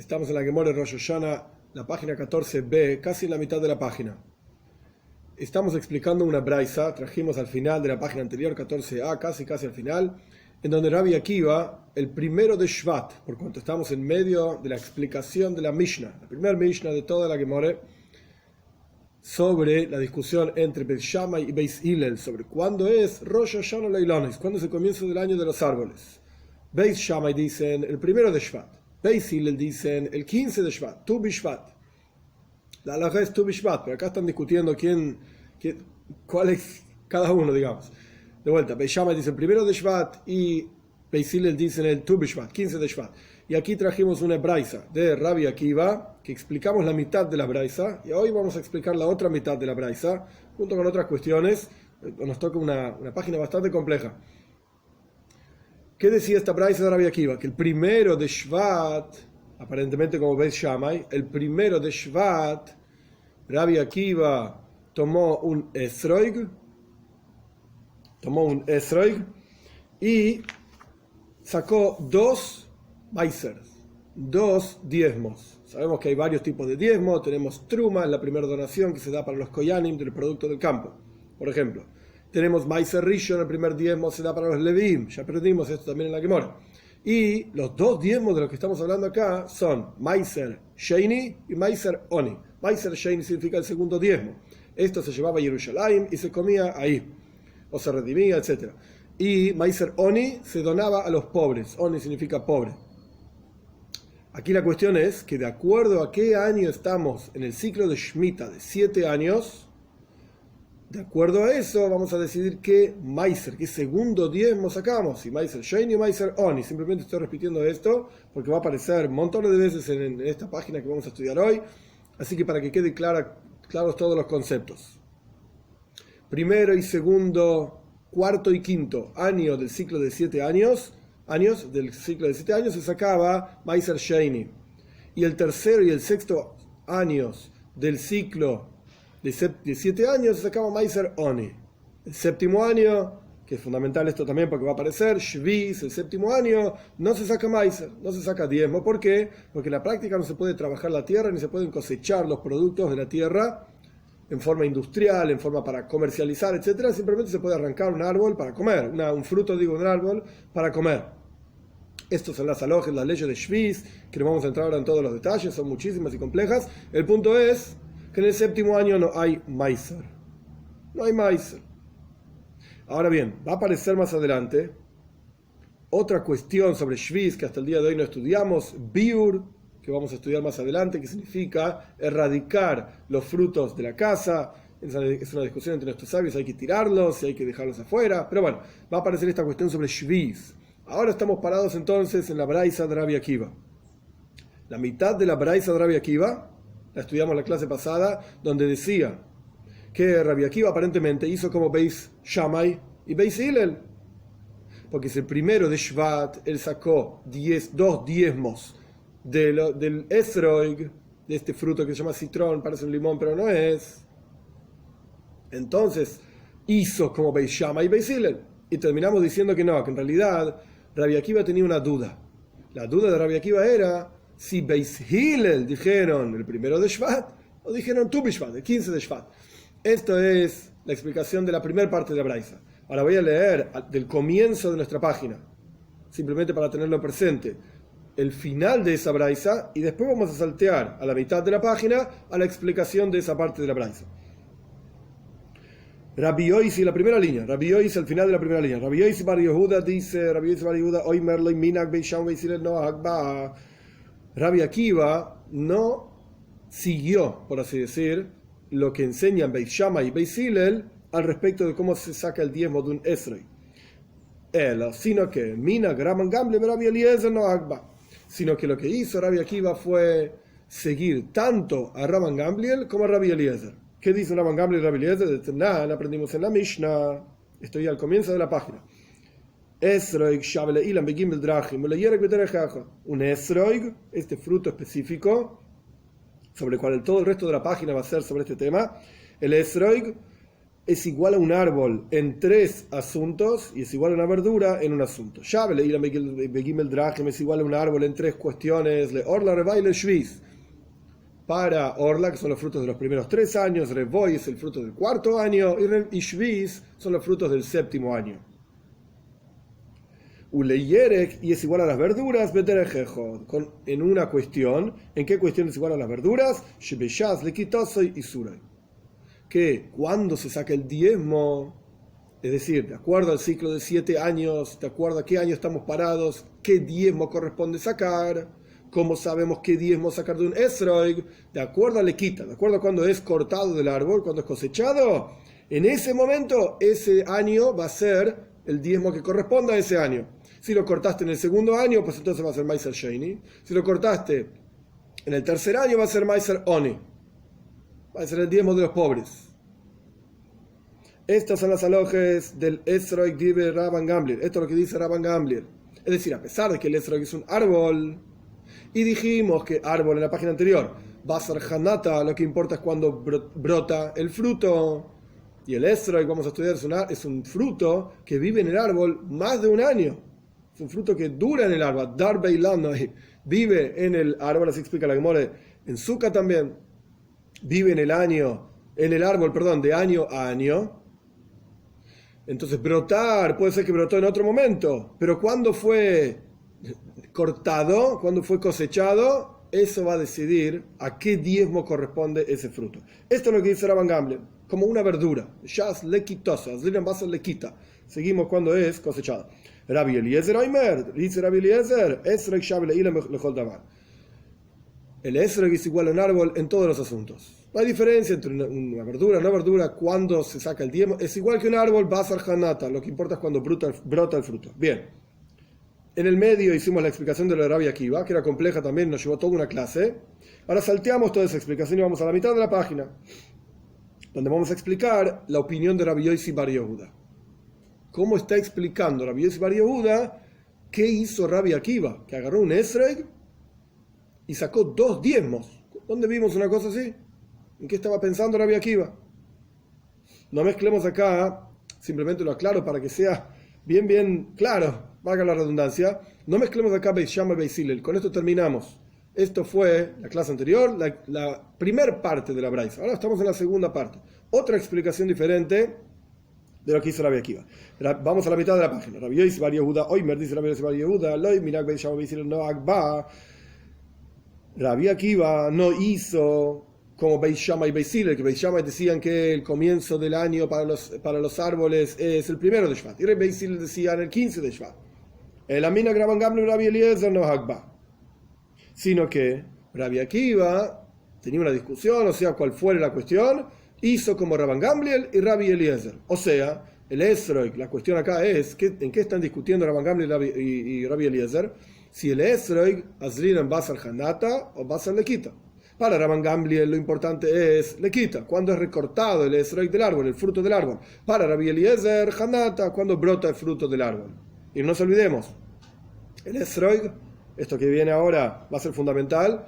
Estamos en la Gemara Rosh Hashanah, la página 14b, casi en la mitad de la página. Estamos explicando una braisa, trajimos al final de la página anterior, 14a, casi al final, en donde Rabbi Akiva, el primero de Shvat, por cuanto estamos en medio de la explicación de la Mishnah, la primera Mishnah de toda la Gemara, sobre la discusión entre Beis Shammai y Beis Hillel, sobre cuándo es Rosh Hashanah Leilonis, cuándo es el comienzo del año de los árboles. Beis Shammai dicen el primero de Shvat. Beis Hillel dicen el 15 de Shvat, Tu Bishvat. La halajá es Tu Bishvat, pero acá están discutiendo cuál es cada uno, digamos. De vuelta, Beis Shammai dice el primero de Shvat y Beis Hillel dicen el Tu Bishvat, 15 de Shvat. Y aquí trajimos una braisa de Rabbi Akiva, que explicamos la mitad de la braisa, y hoy vamos a explicar la otra mitad de la braisa, junto con otras cuestiones. Nos toca una página bastante compleja. ¿Qué decía esta braisa de Rabbi Akiva? Que el primero de Shvat, aparentemente como Beis Shammai, el primero de Shvat, Rabbi Akiva tomó un esroig y sacó dos maisers, dos diezmos. Sabemos que hay varios tipos de diezmos. Tenemos truma, la primera donación que se da para los koyanim del producto del campo, por ejemplo. Tenemos Maiser Rishon, el primer diezmo se da para los Levim, ya aprendimos esto también en la Gemara. Y los dos diezmos de los que estamos hablando acá son Maiser Sheini y Maiser Oni. Maiser Sheini significa el segundo diezmo. Esto se llevaba a Jerusalén y se comía ahí, o se redimía, etc. Y Maiser Oni se donaba a los pobres. Oni significa pobre. Aquí la cuestión es que de acuerdo a qué año estamos en el ciclo de Shemitah de 7 años, de acuerdo a eso, vamos a decidir qué Maiser, qué segundo diezmo sacamos, si Maiser Sheini o Maiser Oni. Simplemente estoy repitiendo esto porque va a aparecer montones de veces en esta página que vamos a estudiar hoy, así que para que quede claros todos los conceptos. Primero y segundo, cuarto y quinto año del ciclo de 7 años, se sacaba Maiser Sheini. Y el tercero y el sexto años del ciclo de 7 años se sacaba Maiser Oni. El séptimo año, que es fundamental esto también porque va a aparecer, Shvis, el séptimo año, no se saca Maiser, no se saca diezmo. ¿Por qué? Porque en la práctica no se puede trabajar la tierra ni se pueden cosechar los productos de la tierra en forma industrial, en forma para comercializar, etc. Simplemente se puede arrancar un árbol para comer, un fruto, de un árbol para comer. Estos son las halajos, las leyes de Shvis, que no vamos a entrar ahora en todos los detalles, son muchísimas y complejas. El punto es que en el séptimo año no hay Maiser. No hay Maiser. Ahora bien, va a aparecer más adelante otra cuestión sobre Shvis que hasta el día de hoy no estudiamos, Biur, que vamos a estudiar más adelante, que significa erradicar los frutos de la casa. Es una discusión entre nuestros sabios, hay que tirarlos, si hay que dejarlos afuera. Pero bueno, va a aparecer esta cuestión sobre Shvis. Ahora estamos parados entonces en la braisa de Rabbi Akiva. La mitad de la braisa de Rabbi Akiva la estudiamos en la clase pasada, donde decía que Rabbi Akiva aparentemente hizo como Beis Shammai y Beis Hillel, porque es el primero de Shvat, él sacó 2 diezmos del esroig, de este fruto que se llama citrón, parece un limón pero no es. Entonces hizo como Beis Shammai y Beis Hillel, y terminamos diciendo que no, que en realidad Rabbi Akiva tenía una duda. La duda de Rabbi Akiva era si Beis Hillel dijeron el primero de Shvat o dijeron Tu Bishvat, el 15 de Shvat. Esto es la explicación de la primera parte de la braisa. Ahora voy a leer del comienzo de nuestra página, simplemente para tenerlo presente, el final de esa braisa, y después vamos a saltear a la mitad de la página a la explicación de esa parte de la braisa. Rabbi Yoisi, la primera línea. Rabbi Yoisi, al final de la primera línea. Rabbi Yoisi Bar Yehuda dice, Rabbi Yoisi Bar Yehuda, Oy Merloi Minak Beis Shammai Beis Hillel no Hagba. Rabbi Akiva no siguió, por así decir, lo que enseñan Beis Shammai y Beis Hillel al respecto de cómo se saca el diezmo de un esrei. Sino que Minak Rabban Gamliel Rabbi Eliezer no Hagba. Sino que lo que hizo Rabbi Akiva fue seguir tanto a Rabban Gamliel como a Rabbi Eliezer. ¿Qué dice Rabban Gamliel y Rabbi Eliezer? De Tanan aprendimos en la Mishnah. Estoy al comienzo de la página. Esroig shabele ilan begimel drachim yerek bederechacha. Un esroig, este fruto específico, sobre el cual todo el resto de la página va a ser sobre este tema. El esroig es igual a un árbol en 3 asuntos y es igual a una verdura en un asunto. Shabele y la Begimel Drachem es igual a un árbol en 3 cuestiones. Le Orla, Revai, le Shviz. Para Orla, que son los frutos de los primeros 3 años, Revoy es el fruto del 4.º año y Shviz son los frutos del 7.º año. Uleyerek, y es igual a las verduras, en una cuestión. ¿En qué cuestión es igual a las verduras? Shebeshaz, Lekitosoy y Suray. Que cuando se saca el diezmo, es decir, de acuerdo al ciclo de 7 años, de acuerdo a qué año estamos parados, qué diezmo corresponde sacar, cómo sabemos qué diezmo sacar de un esroig, de acuerdo a Lekita, de acuerdo a cuando es cortado del árbol, cuando es cosechado, en ese momento, ese año va a ser el diezmo que corresponda a ese año. Si lo cortaste en el 2.º año, pues entonces va a ser Meiser Sheini. Si lo cortaste en el 3.er año, va a ser Meiser Oni. Va a ser el diezmo de los pobres. Estas son las alojes del Esroig Dive Rabban Gamliel. Esto es lo que dice Rabban Gamliel. Es decir, a pesar de que el Esroig es un árbol, y dijimos que árbol en la página anterior, Basar Hanata, lo que importa es cuando brota el fruto. Y el Esroig, vamos a estudiar, es un fruto que vive en el árbol más de un año. Es un fruto que dura en el árbol. Dar Beilano, vive en el árbol, así explica la Gemara en Sukkah también. Vive en el árbol, de año a año. Entonces brotar, puede ser que brotó en otro momento, pero cuando fue cortado, cuando fue cosechado, eso va a decidir a qué diezmo corresponde ese fruto. Esto es lo que dice Rabban Gamliel, como una verdura. Shas lekitosa, lekita. Seguimos cuando es cosechado. Rabbi Eliezer Oimer, dice Rabbi Eliezer, Esrog Shabele Ilem Lechol Davar. El Esrog es igual a un árbol en todos los asuntos. No hay diferencia entre una verdura, una verdura, cuando se saca el diezmo. Es igual que un árbol, Basar Hanata. Lo que importa es cuando brota el fruto. Bien. En el medio hicimos la explicación de la Rabbi Akiva, que era compleja también, nos llevó toda una clase. Ahora salteamos toda esa explicación y vamos a la mitad de la página, donde vamos a explicar la opinión de Rabbi Yossi Bar Yehuda. ¿Cómo está explicando Rabbi Yossi Bar Yehuda qué hizo Rabbi Akiva? Que agarró un esreg y sacó 2 diezmos. ¿Dónde vimos una cosa así? ¿En qué estaba pensando Rabbi Akiva? No mezclemos acá, simplemente lo aclaro para que sea bien claro, valga la redundancia. No mezclemos acá Beis Shammai y Beis Hillel. Con esto terminamos. Esto fue la clase anterior, la primera parte de la Braisa. Ahora estamos en la segunda parte. Otra explicación diferente de lo que hizo Rabbi Akiva. Vamos a la mitad de la página. Rabbi Yossi Bar Yehuda, Oimer, dice Rabbi Yossi Bar Yehuda, Loi Minak Beis Shammai Beis Hillel no Agba. Rabbi Akiva no hizo como Beis Shammai y Beis Hillel, que Beis Shammai decían que el comienzo del año para los árboles es el 1 de Shvat. Y Beis Hillel decían el 15 de Shvat. El Amina Rabban Gamliel Rabbi Eliezer no Agba. Sino que Rabbi Akiva tenía una discusión, o sea, cuál fuera la cuestión, hizo como Rabban Gamliel y Rabbi Eliezer. O sea, el Esroig, la cuestión acá es, ¿en qué están discutiendo Rabban Gamliel y Rabbi Eliezer? Si el Esroig azrin en Basar Hanata o Basar Lekita. Para Rabban Gamliel lo importante es Lekita, cuando es recortado el Esroig del árbol, el fruto del árbol. Para Rabbi Eliezer, Hanata, cuando brota el fruto del árbol. Y no nos olvidemos, el Esroig, esto que viene ahora va a ser fundamental,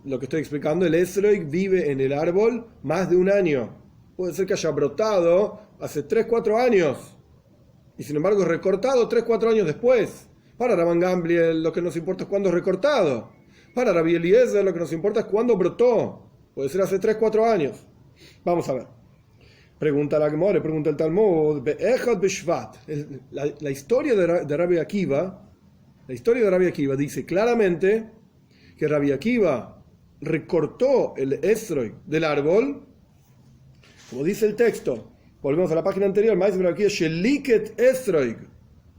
lo que estoy explicando, el Esroig vive en el árbol más de un año. Puede ser que haya brotado hace 3-4 años, y sin embargo recortado 3-4 años después. Para Rabban Gamliel lo que nos importa es cuándo es recortado. Para Rabbi Eliezer lo que nos importa es cuándo brotó. Puede ser hace 3-4 años. Vamos a ver. Pregunta la Gemara, pregunta el Talmud. La historia de Rabbi Akiva, dice claramente que Rabbi Akiva recortó el esrog del árbol, como dice el texto. Volvemos a la página anterior. Maíz Rabbi Akiva sheliket esrog,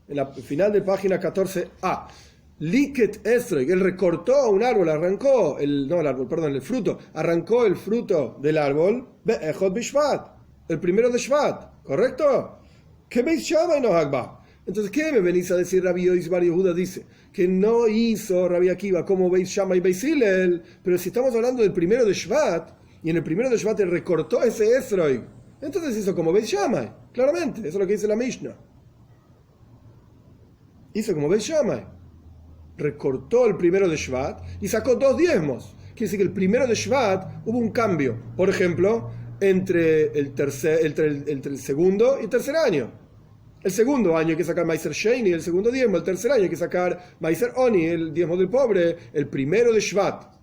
en la final de página 14a. Liket esrog, él recortó un árbol, arrancó el fruto, arrancó el fruto del árbol, be'echot bishvat, el 1 de Shvat, ¿correcto? ¿Qué Beis Shammai no Agba? Entonces, ¿qué me venís a decir? Rabbi Yossi Bar Yehuda dice que no hizo Rabbi Akiva como Beis Shammai y Beis Hillel, pero si estamos hablando del 1 de Shvat, y en el 1 de Shvat él recortó ese esrog, entonces hizo como Beis Shammai, claramente, eso es lo que dice la Mishnah. Hizo como Beis Shammai. Recortó el 1 de Shvat y sacó 2 diezmos. Quiere decir que el 1 de Shvat hubo un cambio. Por ejemplo, entre el segundo y el tercer año. El segundo año hay que sacar Meiser Sheini, el segundo diezmo. El tercer año hay que sacar Meiser Oni, el diezmo del pobre, el primero de Shvat.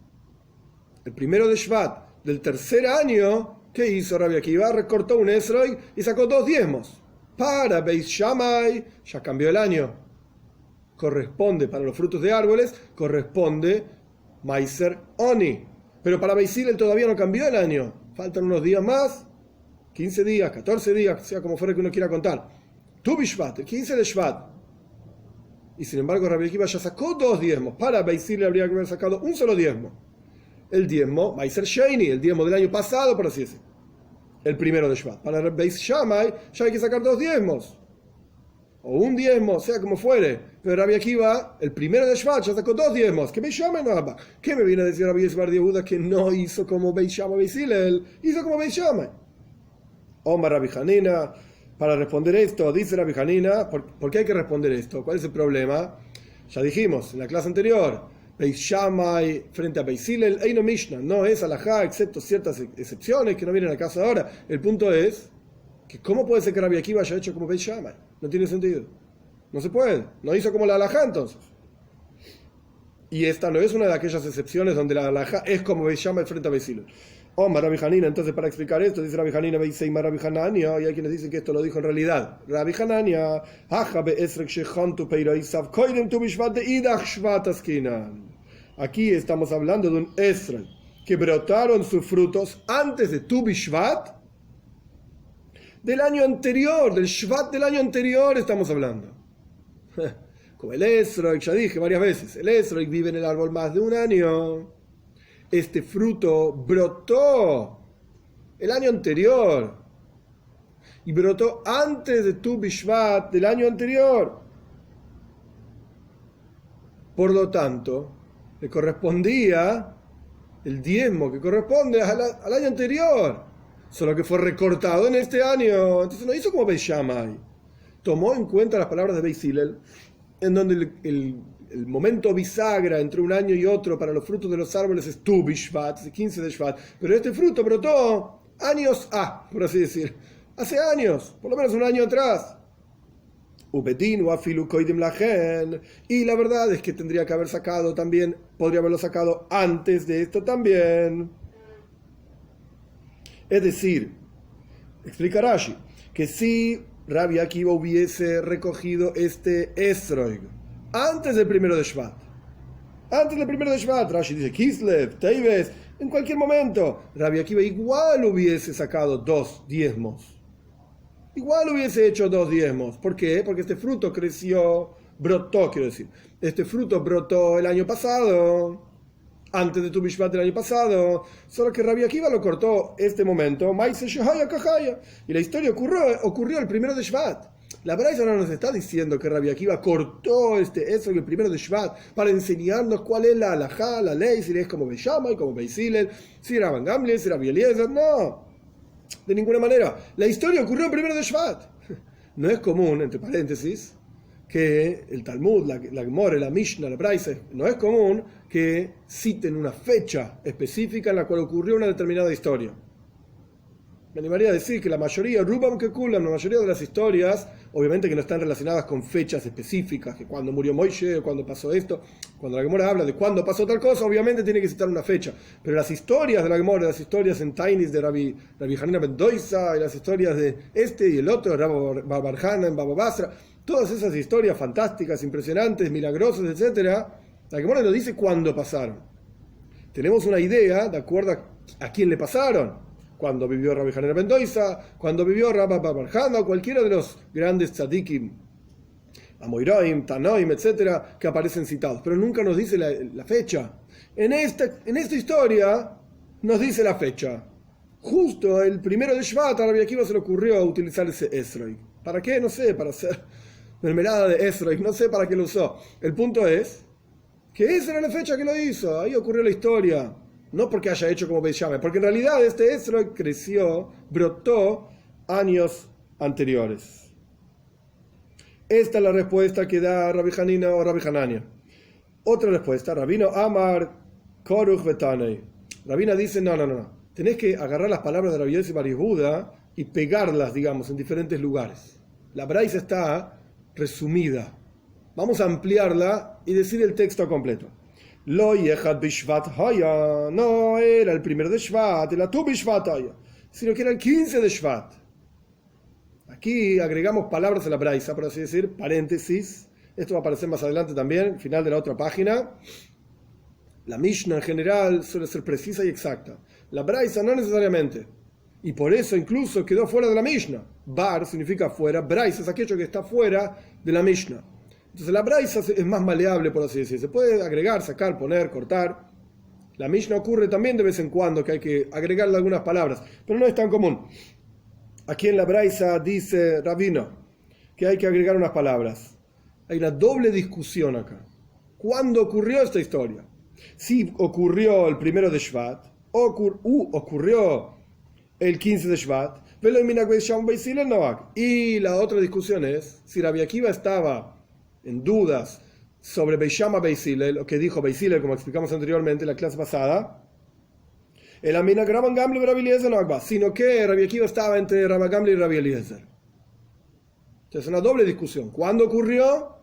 El primero de Shvat del tercer año, ¿qué hizo Rabbi Akiva? Recortó un esrog y sacó 2 diezmos. Para Beis Shammai, ya cambió el año. Corresponde, para los frutos de árboles, corresponde Meiser Oni. Pero para Beis Hillel todavía no cambió el año. Faltan unos días más, 15 días, 14 días, sea como fuera que uno quiera contar. Tu Bishvat, el 15 de Shvat. Y sin embargo, Rabbi Akiva ya sacó 2 diezmos. Para Beis Hillel habría que haber sacado un solo diezmo. El diezmo, Meiser Sheini, el diezmo del año pasado, por así decirlo. El primero de Shvat. Para Beis Shammai ya hay que sacar 2 diezmos. O un diezmo, sea como fuere. Pero Rabbi Akiva, el primero de Shvat, ya sacó 2 diezmos. ¿Qué Beis Shammai no va? ¿Qué me viene a decir Rabbi Yisbar Yehuda que no hizo como Beis Shammai Beis Hillel? Hizo como Beis Shammai. Omar Rabbi Hanina. Para responder esto, dice Rabbi Hanina, ¿por qué hay que responder esto? ¿Cuál es el problema? Ya dijimos en la clase anterior, Beis Shammai frente a Beis Hillel, Eino Mishnah, no es alajá, excepto ciertas excepciones que no vienen al caso ahora. El punto es que ¿cómo puede ser que Rabbi Akiva haya hecho como Beis Shammai? No tiene sentido. No se puede. No hizo como la alajá entonces. Y esta no es una de aquellas excepciones donde la alajá es como Beis Shammai frente a Beis Hillel. Omar Rabbi Hanina, entonces para explicar esto, dice Rabbi Hanina, Beiseima Rabbi Hanania, y hay quienes dicen que esto lo dijo en realidad. Rabbi Hanania, aquí estamos hablando de un Esrog que brotaron sus frutos antes de Tu Bishvat del año anterior, del Shvat del año anterior estamos hablando. Como el Esrog, ya dije varias veces, el Esrog vive en el árbol más de un año. Este fruto brotó el año anterior y brotó antes de Tu Bishvat del año anterior. Por lo tanto, le correspondía el diezmo que corresponde al año anterior, solo que fue recortado en este año. Entonces no hizo como Beis Shammai. Tomó en cuenta las palabras de Beis Hillel, en donde el momento bisagra entre un año y otro para los frutos de los árboles es Tu Bishvat, es 15 de Shvat. Pero este fruto brotó años por así decir. Hace años, por lo menos un año atrás. Y la verdad es que tendría que haber sacado también, podría haberlo sacado antes de esto también. Es decir, explica Rashi, que si Rabbi Akiva hubiese recogido este Esrog antes del primero de Shvat. Antes del primero de Shvat, Rashi dice Kislev, Teves, en cualquier momento, Rabbi Akiva igual hubiese sacado 2 diezmos. Igual hubiese hecho 2 diezmos. ¿Por qué? Porque este fruto brotó, quiero decir. Este fruto brotó el año pasado, antes de Tu Bishvat del año pasado. Solo que Rabbi Akiva lo cortó este momento. Y la historia ocurrió el primero de Shvat. La Braisa no nos está diciendo que Rabbi Akiva cortó eso el primero de Shvat para enseñarnos cuál es la halajá, la ley, si es como Beis Shammai, como Beis Hillel, si era Rabban Gamliel, si era Rabbi Eliezer. No, de ninguna manera. La historia ocurrió el primero de Shvat. No es común, entre paréntesis, que el Talmud, la Gemara, la Mishnah, la Braisa, no es común que citen una fecha específica en la cual ocurrió una determinada historia. Me animaría a decir que la mayoría, Rubam Kekulam, la mayoría de las historias, obviamente que no están relacionadas con fechas específicas, que cuando murió Moishe, o cuando pasó esto, cuando la Gemara habla de cuándo pasó tal cosa, obviamente tiene que citar una fecha. Pero las historias de la Gemara, las historias en Tainis de Rabbi Hanina ben Doisa, y las historias de este y el otro, Rabbi Barjana en Baba Basra, todas esas historias fantásticas, impresionantes, milagrosas, etc., la Gemara nos dice cuándo pasaron. Tenemos una idea de acuerdo a quién le pasaron. Cuando vivió Rabbi Hanina ben Doisa, cuando vivió Rabbi Barjana, o cualquiera de los grandes tzadikim, Amoiraim, Tanoim, etcétera, que aparecen citados. Pero nunca nos dice la fecha. En esta historia nos dice la fecha. Justo el primero de Shvat, a Rabbi Akiva se le ocurrió utilizar ese Esrog. ¿Para qué? No sé, para hacer mermelada de Esrog, no sé para qué lo usó. El punto es que esa era la fecha que lo hizo, ahí ocurrió la historia. No porque haya hecho como Beis Shammai, porque en realidad este Esrog creció, brotó años anteriores. Esta es la respuesta que da Rabbi Hanina o Rabbi Hanania. Otra respuesta, Rabino Amar Koruch Betanei. Rabina dice, no. tenés que agarrar las palabras de Rabbi Yossi Bar Yehuda y pegarlas, digamos, en diferentes lugares. La braisa está resumida. Vamos a ampliarla y decir el texto completo. Lo yechad bishvat haya, no era el primero de Shvat, era tu bishvat haya, sino que era el 15 de Shvat. Aquí agregamos palabras a la braisa, por así decir, paréntesis. Esto va a aparecer más adelante también, final de la otra página. La Mishnah en general suele ser precisa y exacta. La braisa no necesariamente. Y por eso incluso quedó fuera de la Mishnah. Bar significa fuera, braisa es aquello que está fuera de la Mishnah. Entonces la braisa es más maleable, por así decir. Se puede agregar, sacar, poner, cortar. La Mishnah ocurre también de vez en cuando que hay que agregarle algunas palabras, pero no es tan común. Aquí en la braisa dice Rabino que hay que agregar unas palabras. Hay una doble discusión acá. ¿Cuándo ocurrió esta historia? Si ocurrió el primero de Shvat, ocurrió el 15 de Shvat, y la otra discusión es si Rabbi Akiva estaba en dudas sobre Beishama Beisilel, lo que dijo Beisilel, como explicamos anteriormente en la clase pasada, el Amina Rabban Gamli y Rabbi Eliezer no Agba, sino que Rabbi Akiva estaba entre Rabban Gamli y Rabbi Eliezer. Entonces, una doble discusión. ¿Cuándo ocurrió?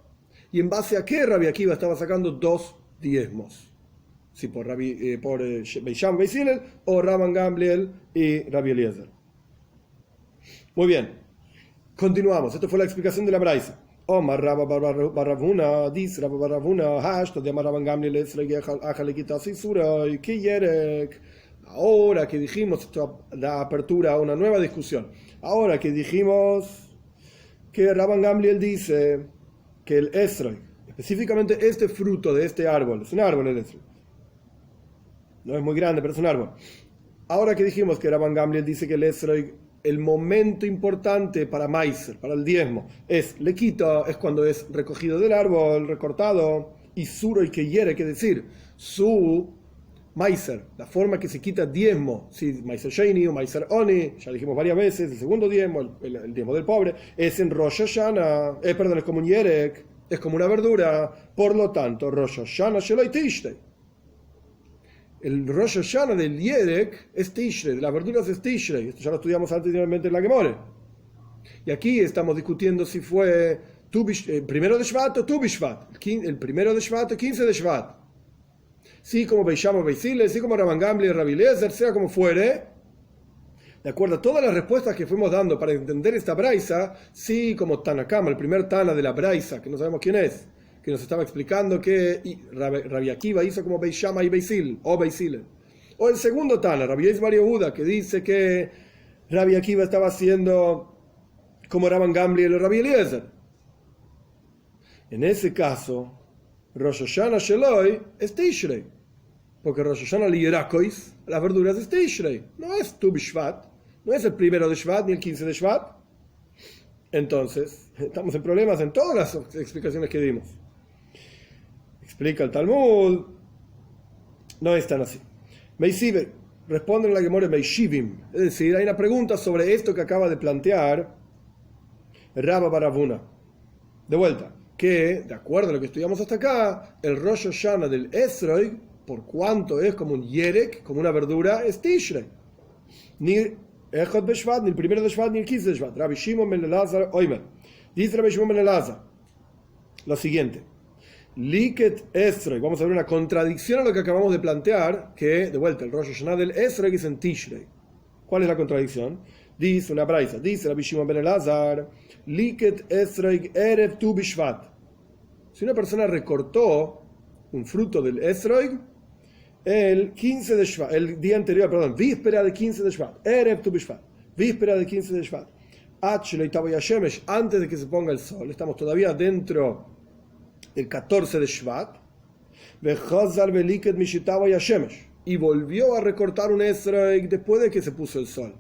¿Y en base a qué Rabbi Akiva estaba sacando 2 diezmos? Si por Beisham Beisilel o Rabban Gamliel y Rabbi Eliezer. Muy bien. Continuamos. Esto fue la explicación de la braisa. Omar Rabba Baravuna, dice Rabba Baravuna, hashto de Rabban Gamliel y Yerek. Ahora que dijimos, esto da apertura a una nueva discusión. Ahora que dijimos que Rabban Gamliel dice que el esrog, específicamente este fruto de este árbol, es un árbol el esrog, no es muy grande, pero es un árbol. Ahora que dijimos que Rabban Gamliel dice que el esrog, el momento importante para Maiser, para el diezmo, es lequito, es cuando es recogido del árbol, recortado, y suro y que hiere, que decir, su Maiser, la forma que se quita diezmo, si Maiser Sheini o Maiser Oni, ya dijimos varias veces, el segundo diezmo, el diezmo del pobre, es en Rosh Hashanah, es como un Yerek, es como una verdura, por lo tanto, Rosh Hashanah Sheloi Tishrei. El Rosh Hashanah del Yerek es Tishrei, de las verduras es Tishrei, esto ya lo estudiamos anteriormente en la Gemore. Y aquí estamos discutiendo si fue primero de Shvat o Tu Bishvat, el primero de Shvat o 15 de Shvat. Sí, como Beisham o Beisile, sí, como Rabban Gamliel y Rabbi Eliezer, sea como fuere, de acuerdo a todas las respuestas que fuimos dando para entender esta braisa, sí, como Tanakama, el primer Tana de la braisa, que no sabemos quién es, que nos estaba explicando que Rabbi Akiva hizo como Beisham y Beisil, o Beisile. O el segundo Tana, Rabbi Yossi Bar Yehuda, que dice que Rabbi Akiva estaba haciendo como Rabban Gamliel y Rabbi Eliezer. En ese caso, Rosh Hashanah Sheloi es Tishrei. Porque Rosh Hashanah Liyerakois, las verduras es Tishrei. No es Tu Bishvat, no es el primero de Shvat ni el 15 de Shvat. Entonces, estamos en problemas en todas las explicaciones que dimos. Explica el Talmud, no es tan así. Meisive, responde en la Gemara Meishivim. Es decir, hay una pregunta sobre esto que acaba de plantear Rabba Baravuna. De vuelta, que, de acuerdo a lo que estudiamos hasta acá, el Rosh Hashanah del Esrog, por cuanto es como un Yerek, como una verdura, es Tishrei. Ni Echad Beshvat, ni el primero de Shvat, ni el 15 de Shvat. Rabbi Shimon ben Elazar Oimer. Dice Rabbi Shimon ben Elazar lo siguiente. Liket Esrog. Vamos a ver una contradicción a lo que acabamos de plantear, que, de vuelta, el Rosh Hashanah del Esrog es en Tishrei. ¿Cuál es la contradicción? Dice una braisa, dice Rabbi Shimon ben Elazar, Liket Esrog Erev Tu Bishvat. Si una persona recortó un fruto del Esrog el 15 de Shvat, el día anterior, perdón, víspera de 15 de Shvat, Erev Tu Bishvat, víspera de 15 de Shvat, antes de que se ponga el sol, estamos todavía dentro del 14 de Shvat, y volvió a recortar un Esrog después de que se puso el sol,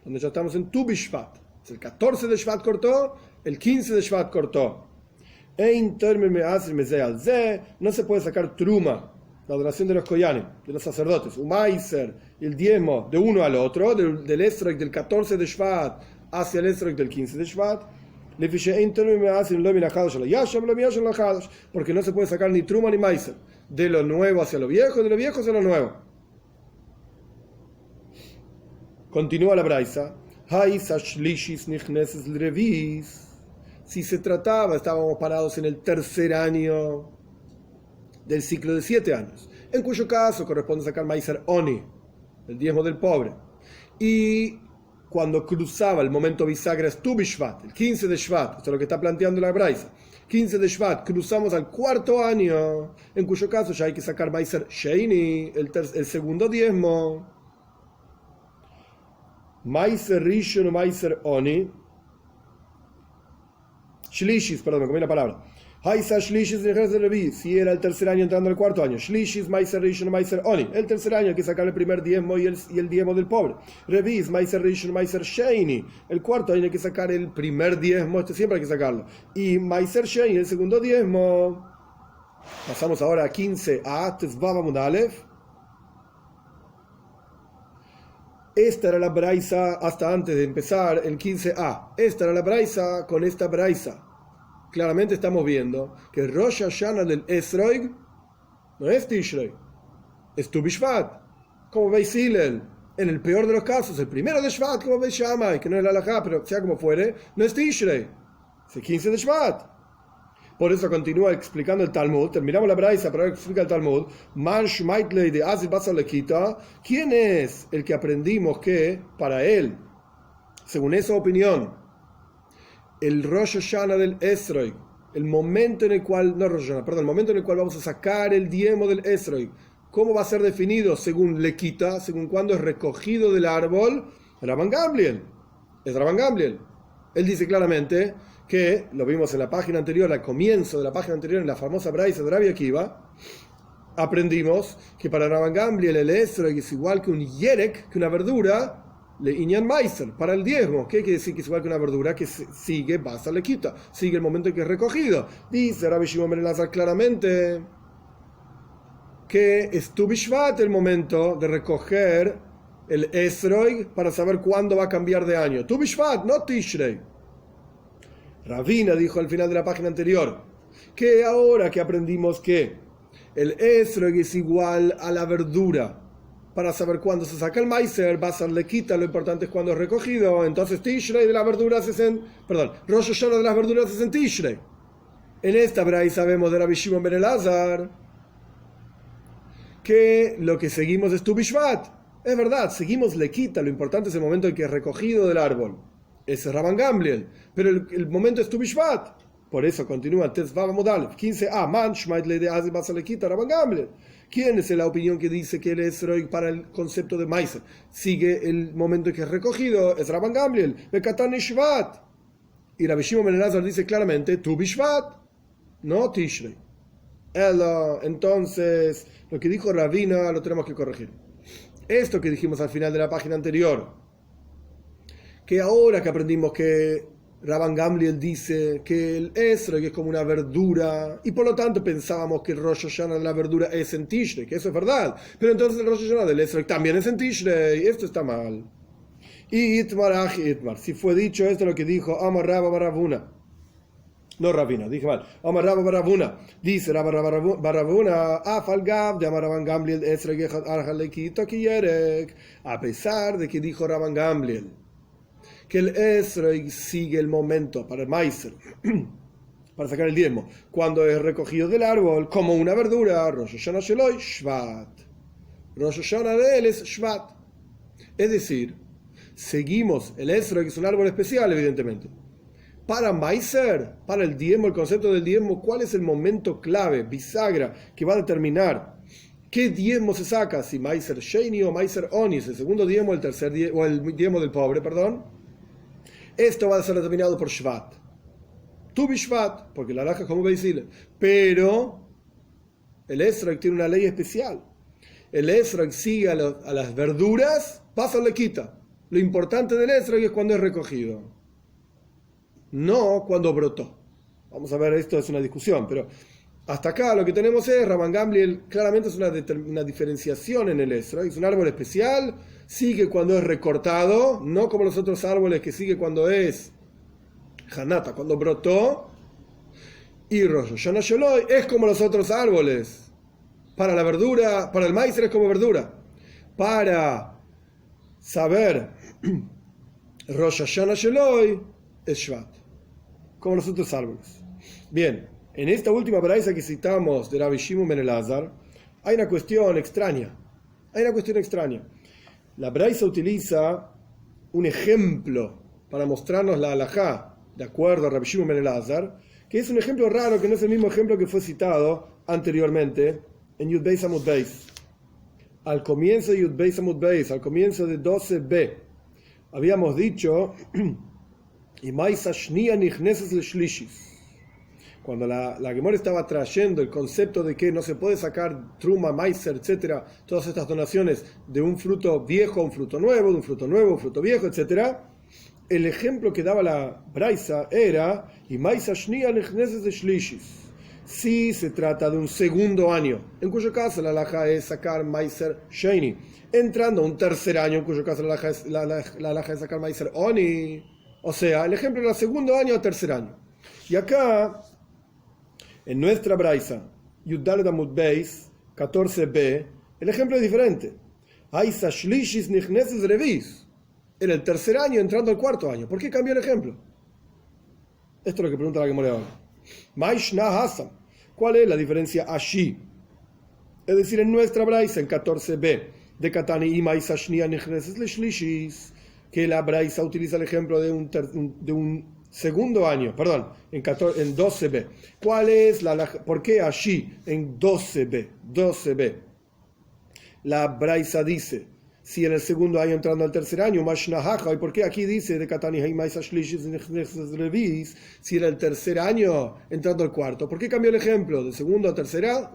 donde ya estamos en Tu Bishvat. El 14 de Shvat cortó, el 15 de Shvat cortó. No se puede sacar truma, la adoración de los koyanim, de los sacerdotes, umaiser, el diezmo de uno al otro, del esrog del 14 de Shvat hacia el esrog del 15 de Shvat, porque no se puede sacar ni truma ni maiser, de lo nuevo hacia lo viejo, de lo viejo hacia lo nuevo. Continúa la braisa. Si se trataba, estábamos parados en el tercer año del ciclo de 7 años, en cuyo caso corresponde sacar Maiser Oni, el diezmo del pobre. Y cuando cruzaba el momento bisagra Tu Bishvat, el 15 de Shvat, esto es lo que está planteando la braisa, 15 de Shvat, cruzamos al cuarto año, en cuyo caso ya hay que sacar Maiser Sheini, el segundo diezmo. Maiser Rishon o Maiser Oni, Shlishis, perdón, me comí la palabra. Haisa Shlishis de Levi, si era el tercer año entrando al cuarto año. Shlishis, Maiser Rishon, Maiser Oni. El tercer año hay que sacar el primer diezmo y el diezmo del pobre. Revis, Maiser Rishon, Maiser Sheini. El cuarto año hay que sacar el primer diezmo, este siempre hay que sacarlo. Y Maiser Sheini, el segundo diezmo. Pasamos ahora a 15a, Tezvav Amud Aleph. Esta era la braisa hasta antes de empezar el 15a. Esta era la braisa con esta braisa. Claramente estamos viendo que Rosh Hashanah del Esroig no es Tishrei, es Tu Bishvat, como veis Hillel. En el peor de los casos, el primero de Shvat, como veis Shammai, que no es la halajá, pero sea como fuere, no es Tishrei, es el 15 de Shvat. Por eso continúa explicando el Talmud. Terminamos la braisa, pero ahora explica el Talmud. Man Shmaitlei de Azil Basal Lekita. ¿Quién es el que aprendimos que, para él, según esa opinión, el Rosh Hashanah del Esrog, el momento en el cual, no Rosh Hashanah, perdón, el momento en el cual vamos a sacar el diezmo del Esrog, ¿cómo va a ser definido? Según Lekita, según cuando es recogido del árbol, Rabban Gamliel. Es Rabban Gamliel. Él dice claramente que, lo vimos en la página anterior, al comienzo de la página anterior, en la famosa braisa de Rabbi Akiva, aprendimos que para Rabban Gamliel el Esrog es igual que un yerek, que una verdura, le Inyan Maiser, para el diezmo. ¿Qué quiere decir? Que es igual que una verdura que sigue, basa, le quita, sigue el momento en que es recogido. Dice Rabbi Shimon ben Elazar claramente que es Tu Bishvat el momento de recoger el Esrog para saber cuándo va a cambiar de año. Tu Bishvat, no Tishrei. Ravina dijo al final de la página anterior que ahora que aprendimos que el Esrog es igual a la verdura, para saber cuándo se saca el Maiser, Basar le quita, lo importante es cuándo es recogido. Entonces Tishrei de las verduras es en, perdón, Rosh Hashanah de las verduras es en Tishrei. En esta braisa sabemos de Rabbi Shimon ben Elazar que lo que seguimos es Tu Bishvat. Es verdad, seguimos le quita, lo importante es el momento en que es recogido del árbol. Ese es Rabban Gamliel, pero el momento es Tu Bishvat. Por eso continúa Tezvav Amud Aleph 15a, Man Shmaitlei de Azil Basal le quita, Rabban Gamliel. ¿Quién es la opinión que dice que el Esrog para el concepto de Maiser sigue el momento en que es recogido? Es Rabban Gamliel, Bekatan Shvat. Y Rabbi Shimon ben Elazar dice claramente Tu Bishvat, no Tishrei. Entonces, lo que dijo Ravina lo tenemos que corregir. Esto que dijimos al final de la página anterior, que ahora que aprendimos que Rabban Gamliel dice que el Esrog es como una verdura y por lo tanto pensábamos que el Rosh Hashanah de la verdura es en Tishrei, que eso es verdad, pero entonces el Rosh Hashanah del Esrog también es en Tishrei. Esto está mal. Y Itmar, si fue dicho esto lo que dijo Amar Rabba Baravuna, no Ravina, dije mal, Amar Rabba Baravuna, dice Rabba Baravuna, Afalgav de Amar Rabban Gamliel Esrog Echad Arjal Lekito Kiyerek, a pesar de que dijo Rabban Gamliel que el Esrog sigue el momento para el Maiser, para sacar el diezmo, cuando es recogido del árbol, como una verdura, Rosh Hashanah Sheloi Shvat. Rosh Hashanah de él es Shvat. Es decir, seguimos el Esrog, que es un árbol especial, evidentemente. Para Maiser, para el diezmo, el concepto del diezmo, ¿cuál es el momento clave, bisagra, que va a determinar qué diezmo se saca? Si Maiser Sheini o Maiser Oni, es el segundo diezmo, el tercer diezmo, o el diezmo del pobre, perdón. Esto va a ser determinado por Shvat. Tu Bishvat, porque la halajá como veis, pero el Esrog tiene una ley especial. El Esrog sigue a las verduras, pasa o le quita. Lo importante del Esrog es cuando es recogido, no cuando brotó. Vamos a ver, esto es una discusión, pero hasta acá lo que tenemos es Rabban Gamliel, claramente es una diferenciación en el Esrog, es un árbol especial, sigue cuando es recortado, no como los otros árboles que sigue cuando es Hanata, cuando brotó, y Rosh Hashanah Sheloi es como los otros árboles. Para la verdura, para el maíz es como verdura. Para saber Rosh Hashanah Sheloi es Shvat, como los otros árboles. Bien, en esta última braisa que citamos de Rabbi Shimon ben Elazar, hay una cuestión extraña. La braisa utiliza un ejemplo para mostrarnos la halajá, de acuerdo a Rabbi Shimon ben Elazar, que es un ejemplo raro, que no es el mismo ejemplo que fue citado anteriormente en Yud Beis Amud Beis. Al comienzo de Yud Beis Amud Beis, al comienzo de 12b, habíamos dicho, cuando la Gemara estaba trayendo el concepto de que no se puede sacar truma, maizer, etcétera, todas estas donaciones de un fruto viejo a un fruto nuevo, de un fruto nuevo a un fruto viejo, etcétera, el ejemplo que daba la Braisa era si se trata de un segundo año, en cuyo caso la halajá es sacar maizer sheini, entrando a un tercer año, en cuyo caso la halajá es sacar maizer oni. O sea, el ejemplo era segundo año o tercer año. Y acá, en nuestra Braisa, Yud Amud Beis, 14b, el ejemplo es diferente. Era el tercer año entrando al cuarto año. ¿Por qué cambió el ejemplo? Esto es lo que pregunta la Gemara ahora. ¿Cuál es la diferencia allí? Es decir, en nuestra Braisa, en 14b, de Katani y Maisashnia Nichneses Leshlishis, que la Braisa utiliza el ejemplo de un segundo año, perdón, en 12b. ¿Cuál es por qué allí, en 12b, la Braisa dice, si en el segundo año entrando al tercer año, ¿y por qué aquí dice de Katani si era el tercer año entrando al cuarto? ¿Por qué cambió el ejemplo? ¿De segundo a tercero,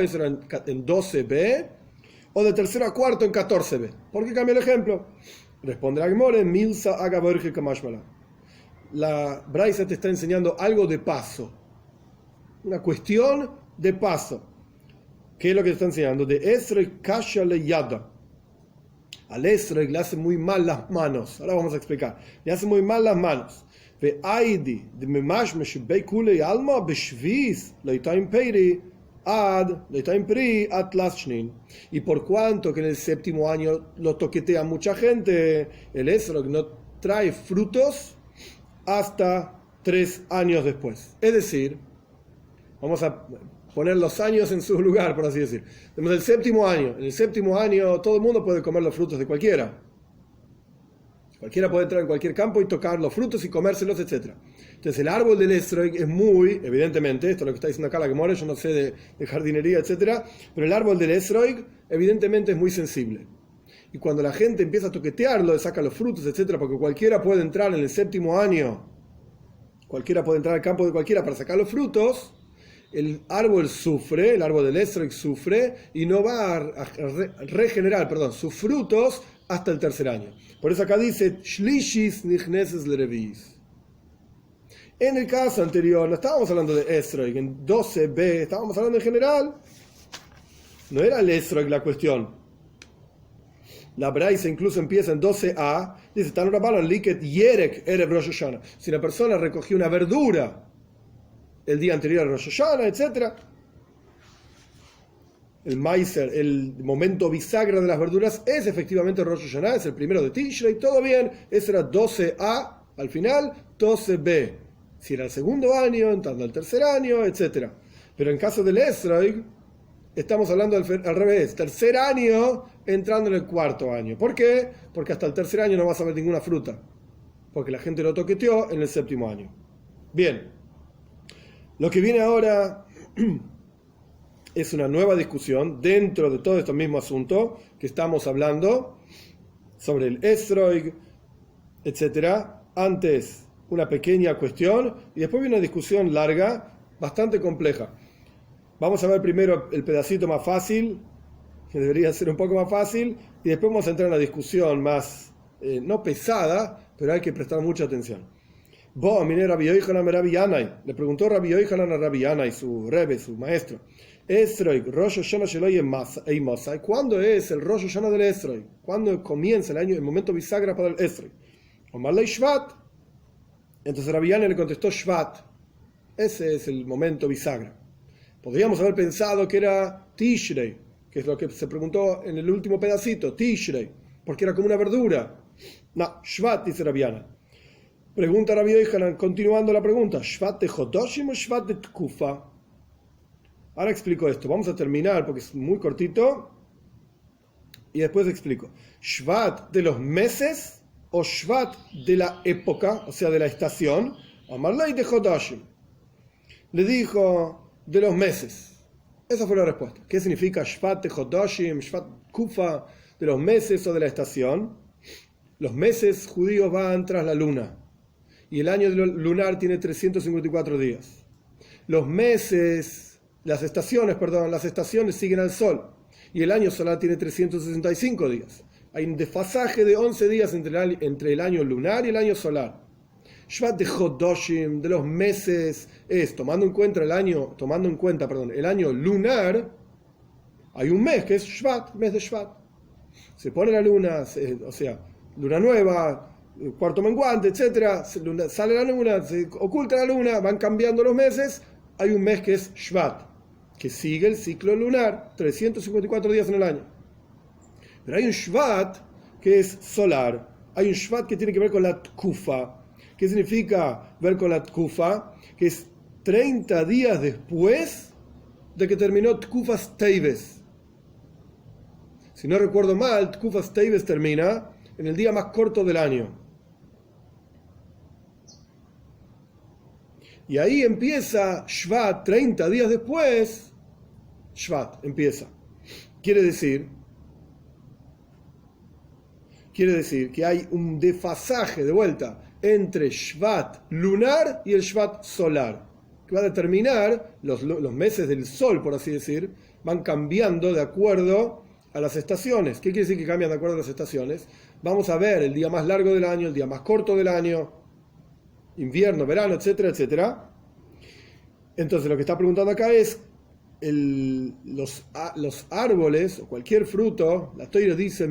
eso era en 12b, o de tercero a cuarto en 14b? ¿Por qué cambió el ejemplo? Responde la Gemara, Milsa Agaberge Kamashmala. La Braisa te está enseñando algo de paso, una cuestión de paso. ¿Qué es lo que te está enseñando? De Esrei Kasha le Yada. Al Esrei le hace muy mal las manos. Ahora vamos a explicar. Le hace muy mal las manos. Ve Aidi de Memash Meshbei Kule Alma Beshvis Leitaim Peiri Ad Leitaim Pri Atlas Shnin. Y por cuanto que en el séptimo año lo toquetea mucha gente, el Esrei no trae frutos hasta 3 años después. Es decir, vamos a poner los años en su lugar, por así decir. Tenemos el séptimo año. En el séptimo año todo el mundo puede comer los frutos de cualquiera. Cualquiera puede entrar en cualquier campo y tocar los frutos y comérselos, etc. Entonces el árbol del esroig es muy, evidentemente, esto es lo que está diciendo acá la Gemara, yo no sé de jardinería, etc. Pero el árbol del esroig evidentemente es muy sensible. Y cuando la gente empieza a toquetearlo, saca los frutos, etc., porque cualquiera puede entrar en el séptimo año, cualquiera puede entrar al campo de cualquiera para sacar los frutos, el árbol sufre, el árbol del esroig sufre y no va a regenerar, sus frutos hasta el tercer año. Por eso acá dice, Shlishis nichneses lerevis. En el caso anterior, no estábamos hablando de esroig, en 12b, estábamos hablando en general. No era el esroig la cuestión. La Braisa incluso empieza en 12a, dice, si la persona recogió una verdura el día anterior a Rosh Hashanah, etc. El maizer, el momento bisagra de las verduras es efectivamente Rosh Hashanah, es el primero de Tishrei, todo bien, eso era 12a al final, 12b, si era el segundo año, entrando al tercer año, etc. Pero en caso del esroig, estamos hablando al revés, tercer año entrando en el cuarto año. ¿Por qué? Porque hasta el tercer año no vas a ver ninguna fruta, porque la gente lo toqueteó en el séptimo año. Bien. Lo que viene ahora es una nueva discusión dentro de todo este mismo asunto que estamos hablando sobre el esroig, etc. Antes una pequeña cuestión y después viene una discusión larga, bastante compleja. Vamos a ver primero el pedacito más fácil, que debería ser un poco más fácil, y después vamos a entrar en la discusión más, no pesada, pero hay que prestar mucha atención. Le preguntó Rabbi Yochanan a Rabbi Yanai, su rebbe, su maestro, ¿cuándo es el Rosh Hashanah del Esroig? ¿Cuándo comienza el año, el momento bisagra para el Esroig? Omarlei Shvat. Entonces Rabbi Yanai le contestó Shvat. Ese es el momento bisagra. Podríamos haber pensado que era Tishrei, que es lo que se preguntó en el último pedacito, Tishrei, porque era como una verdura. No, Shvat, dice Rabbi Yana. Pregunta Rabbi Yochanan, continuando la pregunta, ¿Shvat de Chodoshim o Shvat de Tkufa? Ahora explico esto. Vamos a terminar porque es muy cortito y después explico. ¿Shvat de los meses o Shvat de la época, o sea, de la estación? Amarlei de Chodoshim. Le dijo de los meses. Esa fue la respuesta. ¿Qué significa Shvat de Chodoshim, Shvat Tkufa, de los meses o de la estación? Los meses judíos van tras la luna y el año lunar tiene 354 días. Los meses, las estaciones siguen al sol y el año solar tiene 365 días. Hay un desfasaje de 11 días entre el año lunar y el año solar. Shvat de Chodoshim, de los meses, es tomando en cuenta el año lunar. Hay un mes que es Shvat, mes de Shvat. Se pone la luna, o sea, luna nueva, cuarto menguante, etcétera, sale la luna, se oculta la luna, van cambiando los meses. Hay un mes que es Shvat, que sigue el ciclo lunar, 354 días en el año. Pero hay un Shvat que es solar, hay un Shvat que tiene que ver con la Tkufa. ¿Qué significa ver con la Tkufa? Que es 30 días después de que terminó Tkufas Teibes. Si no recuerdo mal, Tkufas Teibes termina en el día más corto del año. Y ahí empieza Shvat, 30 días después, Shvat empieza. Quiere decir que hay un desfasaje de vuelta entre Shvat lunar y el Shvat solar, que va a determinar los meses del sol, por así decir, van cambiando de acuerdo a las estaciones. ¿Qué quiere decir que cambian de acuerdo a las estaciones? Vamos a ver el día más largo del año, el día más corto del año, invierno, verano, etcétera, etcétera. Entonces lo que está preguntando acá es los árboles o cualquier fruto. La Torah dice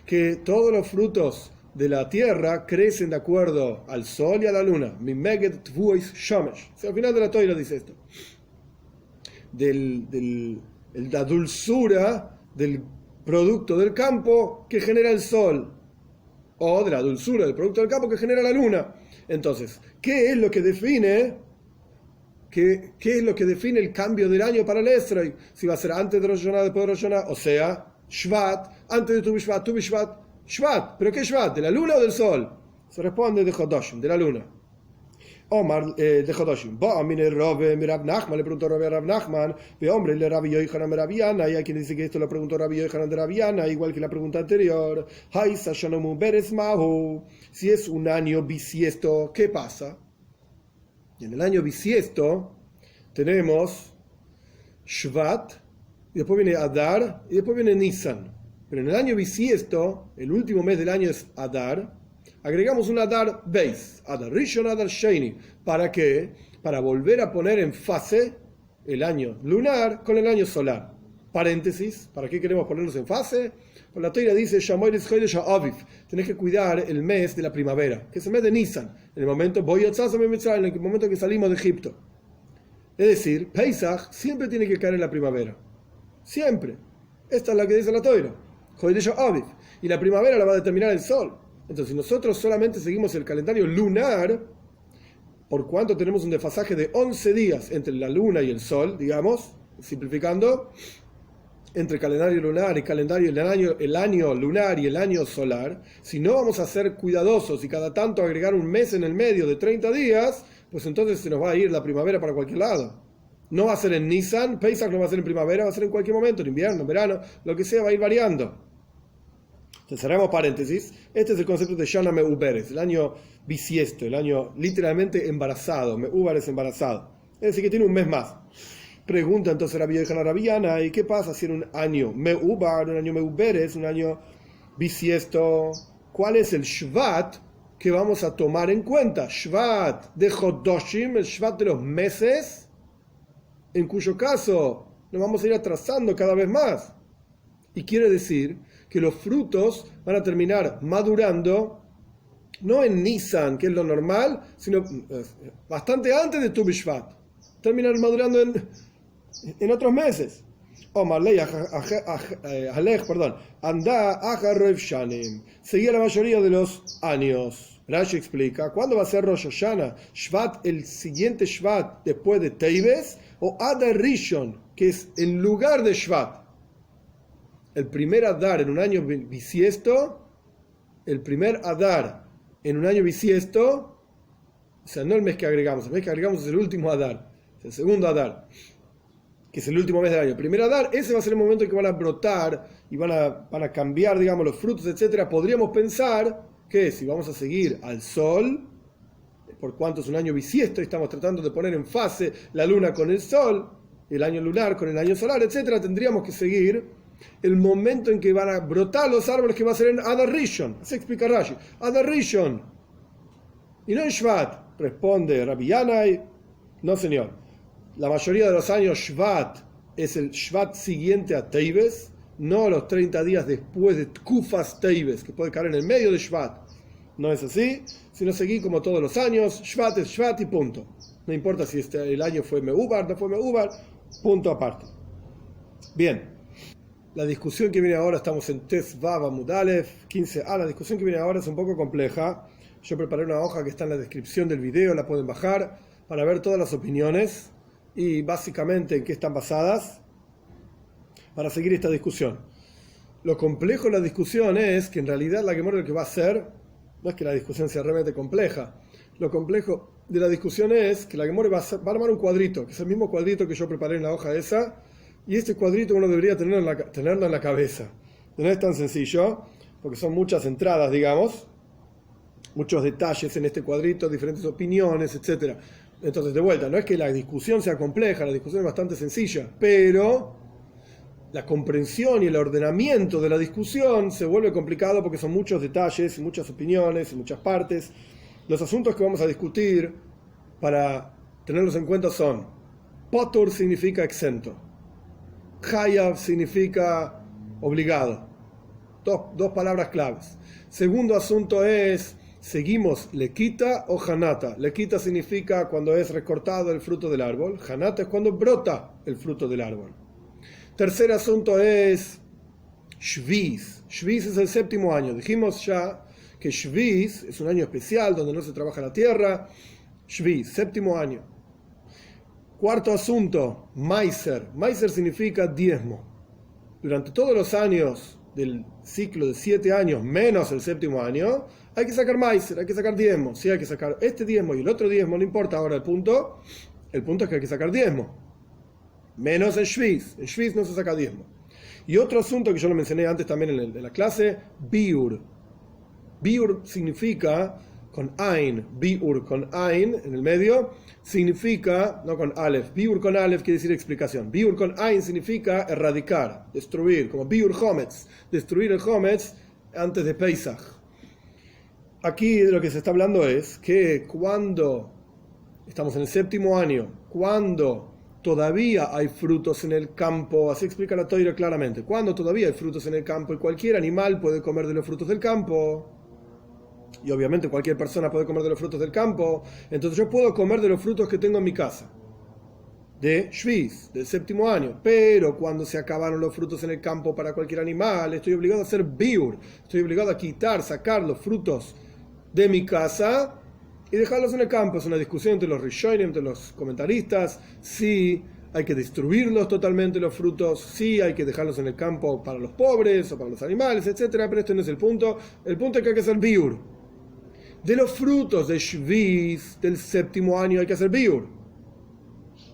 que todos los frutos de la tierra crecen de acuerdo al sol y a la luna. O sea, al final de la Torah dice esto. La dulzura del producto del campo que genera el sol, o de la dulzura del producto del campo que genera la luna. Entonces, ¿qué es lo que define el cambio del año para el Esrei? Si va a ser antes de Rosh Hashanah, después de Rosh Hashanah, o sea, Shvat, antes de Tu Bishvat, Shvat. ¿Pero qué Shvat? ¿De la luna o del sol? Se responde de Chodoshim, de la luna. Omar de Chodoshim. Le preguntó a Rav Nachman, de hombre, le Rabbi Yochanan de Rabbi Yana, y hay quien dice que esto lo preguntó Rabbi Yochanan de Rabbi Yana, igual que la pregunta anterior. Si es un año bisiesto, ¿qué pasa? Y en el año bisiesto tenemos Shvat, y después viene Adar, y después viene Nisan. Pero en el año bisiesto, el último mes del año es Adar, agregamos un Adar Beis, Adar Rishon, Adar Sheini. ¿Para qué? Para volver a poner en fase el año lunar con el año solar. Paréntesis, ¿para qué queremos ponerlos en fase? Pues la Torah dice, tenés que cuidar el mes de la primavera, que es el mes de Nisan, en el momento que salimos de Egipto. Es decir, Pesach siempre tiene que caer en la primavera. Siempre. Esta es la que dice la Torah. Y la primavera la va a determinar el sol. Entonces, si nosotros solamente seguimos el calendario lunar, por cuanto tenemos un desfasaje de 11 días entre la luna y el sol, digamos, simplificando, entre el calendario lunar y el año lunar y el año solar, si no vamos a ser cuidadosos y cada tanto agregar un mes en el medio de 30 días, pues entonces se nos va a ir la primavera para cualquier lado. No va a ser en Nisan, Pesach no va a ser en primavera, va a ser en cualquier momento, en invierno, en verano, lo que sea, va a ir variando. Entonces cerramos paréntesis. Este es el concepto de Shana Meuberes, el año bisiesto, el año literalmente embarazado. Meubar es embarazado. Es decir, que tiene un mes más. Pregunta entonces Rabbi Yochanan Rabbi Yana, ¿y qué pasa si en un año Meubar, un año Meuberes, un año bisiesto? ¿Cuál es el Shvat que vamos a tomar en cuenta? Shvat de Chodoshim, el Shvat de los meses, en cuyo caso nos vamos a ir atrasando cada vez más. Y quiere decir que los frutos van a terminar madurando no en Nisan, que es lo normal, sino bastante antes de Tu Bishvat. Terminar madurando en otros meses. Omar ley Alej, perdón, anda Aharev Shanim. Seguía la mayoría de los años. Rashi explica, ¿cuándo va a ser Rosh Hashanah? ¿Shvat, el siguiente Shvat después de Teibes? ¿O Adar Rishon, que es en lugar de Shvat? El primer Adar en un año bisiesto, el primer Adar en un año bisiesto, o sea, no el mes que agregamos, el mes que agregamos es el último Adar, es el segundo Adar, que es el último mes del año. El primer Adar, ese va a ser el momento en que van a brotar y van a cambiar, digamos, los frutos, etcétera. Podríamos pensar que si vamos a seguir al sol, por cuanto es un año bisiesto y estamos tratando de poner en fase la luna con el sol, el año lunar con el año solar, etcétera, tendríamos que seguir el momento en que van a brotar los árboles, que va a ser en Adar Rishon. Así explica Rashi. Adar Rishon. Y no en Shvat. Responde Rabbi Yanai. No, señor. La mayoría de los años Shvat es el Shvat siguiente a Teibes, no los 30 días después de Tkufas Teibes, que puede caer en el medio de Shvat. No es así, sino seguir como todos los años. Shvat es Shvat y punto. No importa si el año fue Meubar, no fue Meubar, punto aparte. Bien. La discusión que viene ahora, estamos en Tes Vav Amud Aleph 15a. La discusión que viene ahora es un poco compleja. Yo preparé una hoja que está en la descripción del video, la pueden bajar para ver todas las opiniones y básicamente en qué están basadas para seguir esta discusión. Lo complejo de la discusión es que en realidad la Gemara lo que va a hacer, no es que la discusión sea realmente compleja, lo complejo de la discusión es que la Gemara va a armar un cuadrito, que es el mismo cuadrito que yo preparé en la hoja esa. Y este cuadrito uno debería tenerlo en la cabeza. No es tan sencillo, porque son muchas entradas, digamos, muchos detalles en este cuadrito, diferentes opiniones, etc. Entonces, de vuelta, no es que la discusión sea compleja, la discusión es bastante sencilla, pero la comprensión y el ordenamiento de la discusión se vuelve complicado porque son muchos detalles, y muchas opiniones, y muchas partes. Los asuntos que vamos a discutir, para tenerlos en cuenta, son: Potur significa exento. Hayav significa obligado. Dos palabras claves. Segundo asunto es, seguimos lequita o hanata. Lequita significa cuando es recortado el fruto del árbol. Hanata es cuando brota el fruto del árbol. Tercer asunto es Shvis. Shvis es el séptimo año. Dijimos ya que Shvis es un año especial donde no se trabaja la tierra. Shvis, séptimo año. Cuarto asunto, Maiser. Maiser significa diezmo. Durante todos los años del ciclo de 7 años, menos el séptimo año, hay que sacar Maiser, hay que sacar diezmo. Si hay que sacar este diezmo y el otro diezmo, no importa ahora el punto es que hay que sacar diezmo. Menos en Shvis. En Shvis no se saca diezmo. Y otro asunto que yo lo mencioné antes también en la clase, Biur. Biur significa con Ain, Biur con Ain en el medio, significa, no con Aleph, Biur con Aleph quiere decir explicación. Biur con Ain significa erradicar, destruir, como Biur Hometz, destruir el Hometz antes de Pesach. Aquí de lo que se está hablando es que cuando estamos en el séptimo año, cuando todavía hay frutos en el campo, así explica la Torá claramente, cuando todavía hay frutos en el campo y cualquier animal puede comer de los frutos del campo, y obviamente cualquier persona puede comer de los frutos del campo, entonces yo puedo comer de los frutos que tengo en mi casa, de Shvis, del séptimo año. Pero cuando se acabaron los frutos en el campo para cualquier animal, estoy obligado a hacer biur, estoy obligado a sacar los frutos de mi casa y dejarlos en el campo. Es una discusión entre los Rishonim, entre los comentaristas, si hay que destruirlos totalmente los frutos, si hay que dejarlos en el campo para los pobres o para los animales, etcétera. Pero este no es el punto. El punto es que hay que hacer biur. De los frutos de Shvis del séptimo año hay que hacer biur,